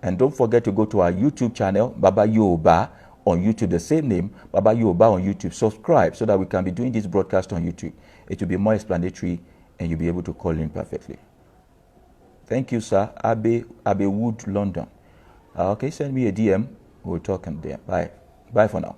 And don't forget to go to our YouTube channel, Baba Yoruba, on YouTube, the same name, Baba Yoruba on YouTube. Subscribe so that we can be doing this broadcast on YouTube. It will be more explanatory, and you'll be able to call in perfectly. Thank you, sir. Abbey Wood, London. Okay, send me a DM. We'll talk and there. Bye. Bye for now.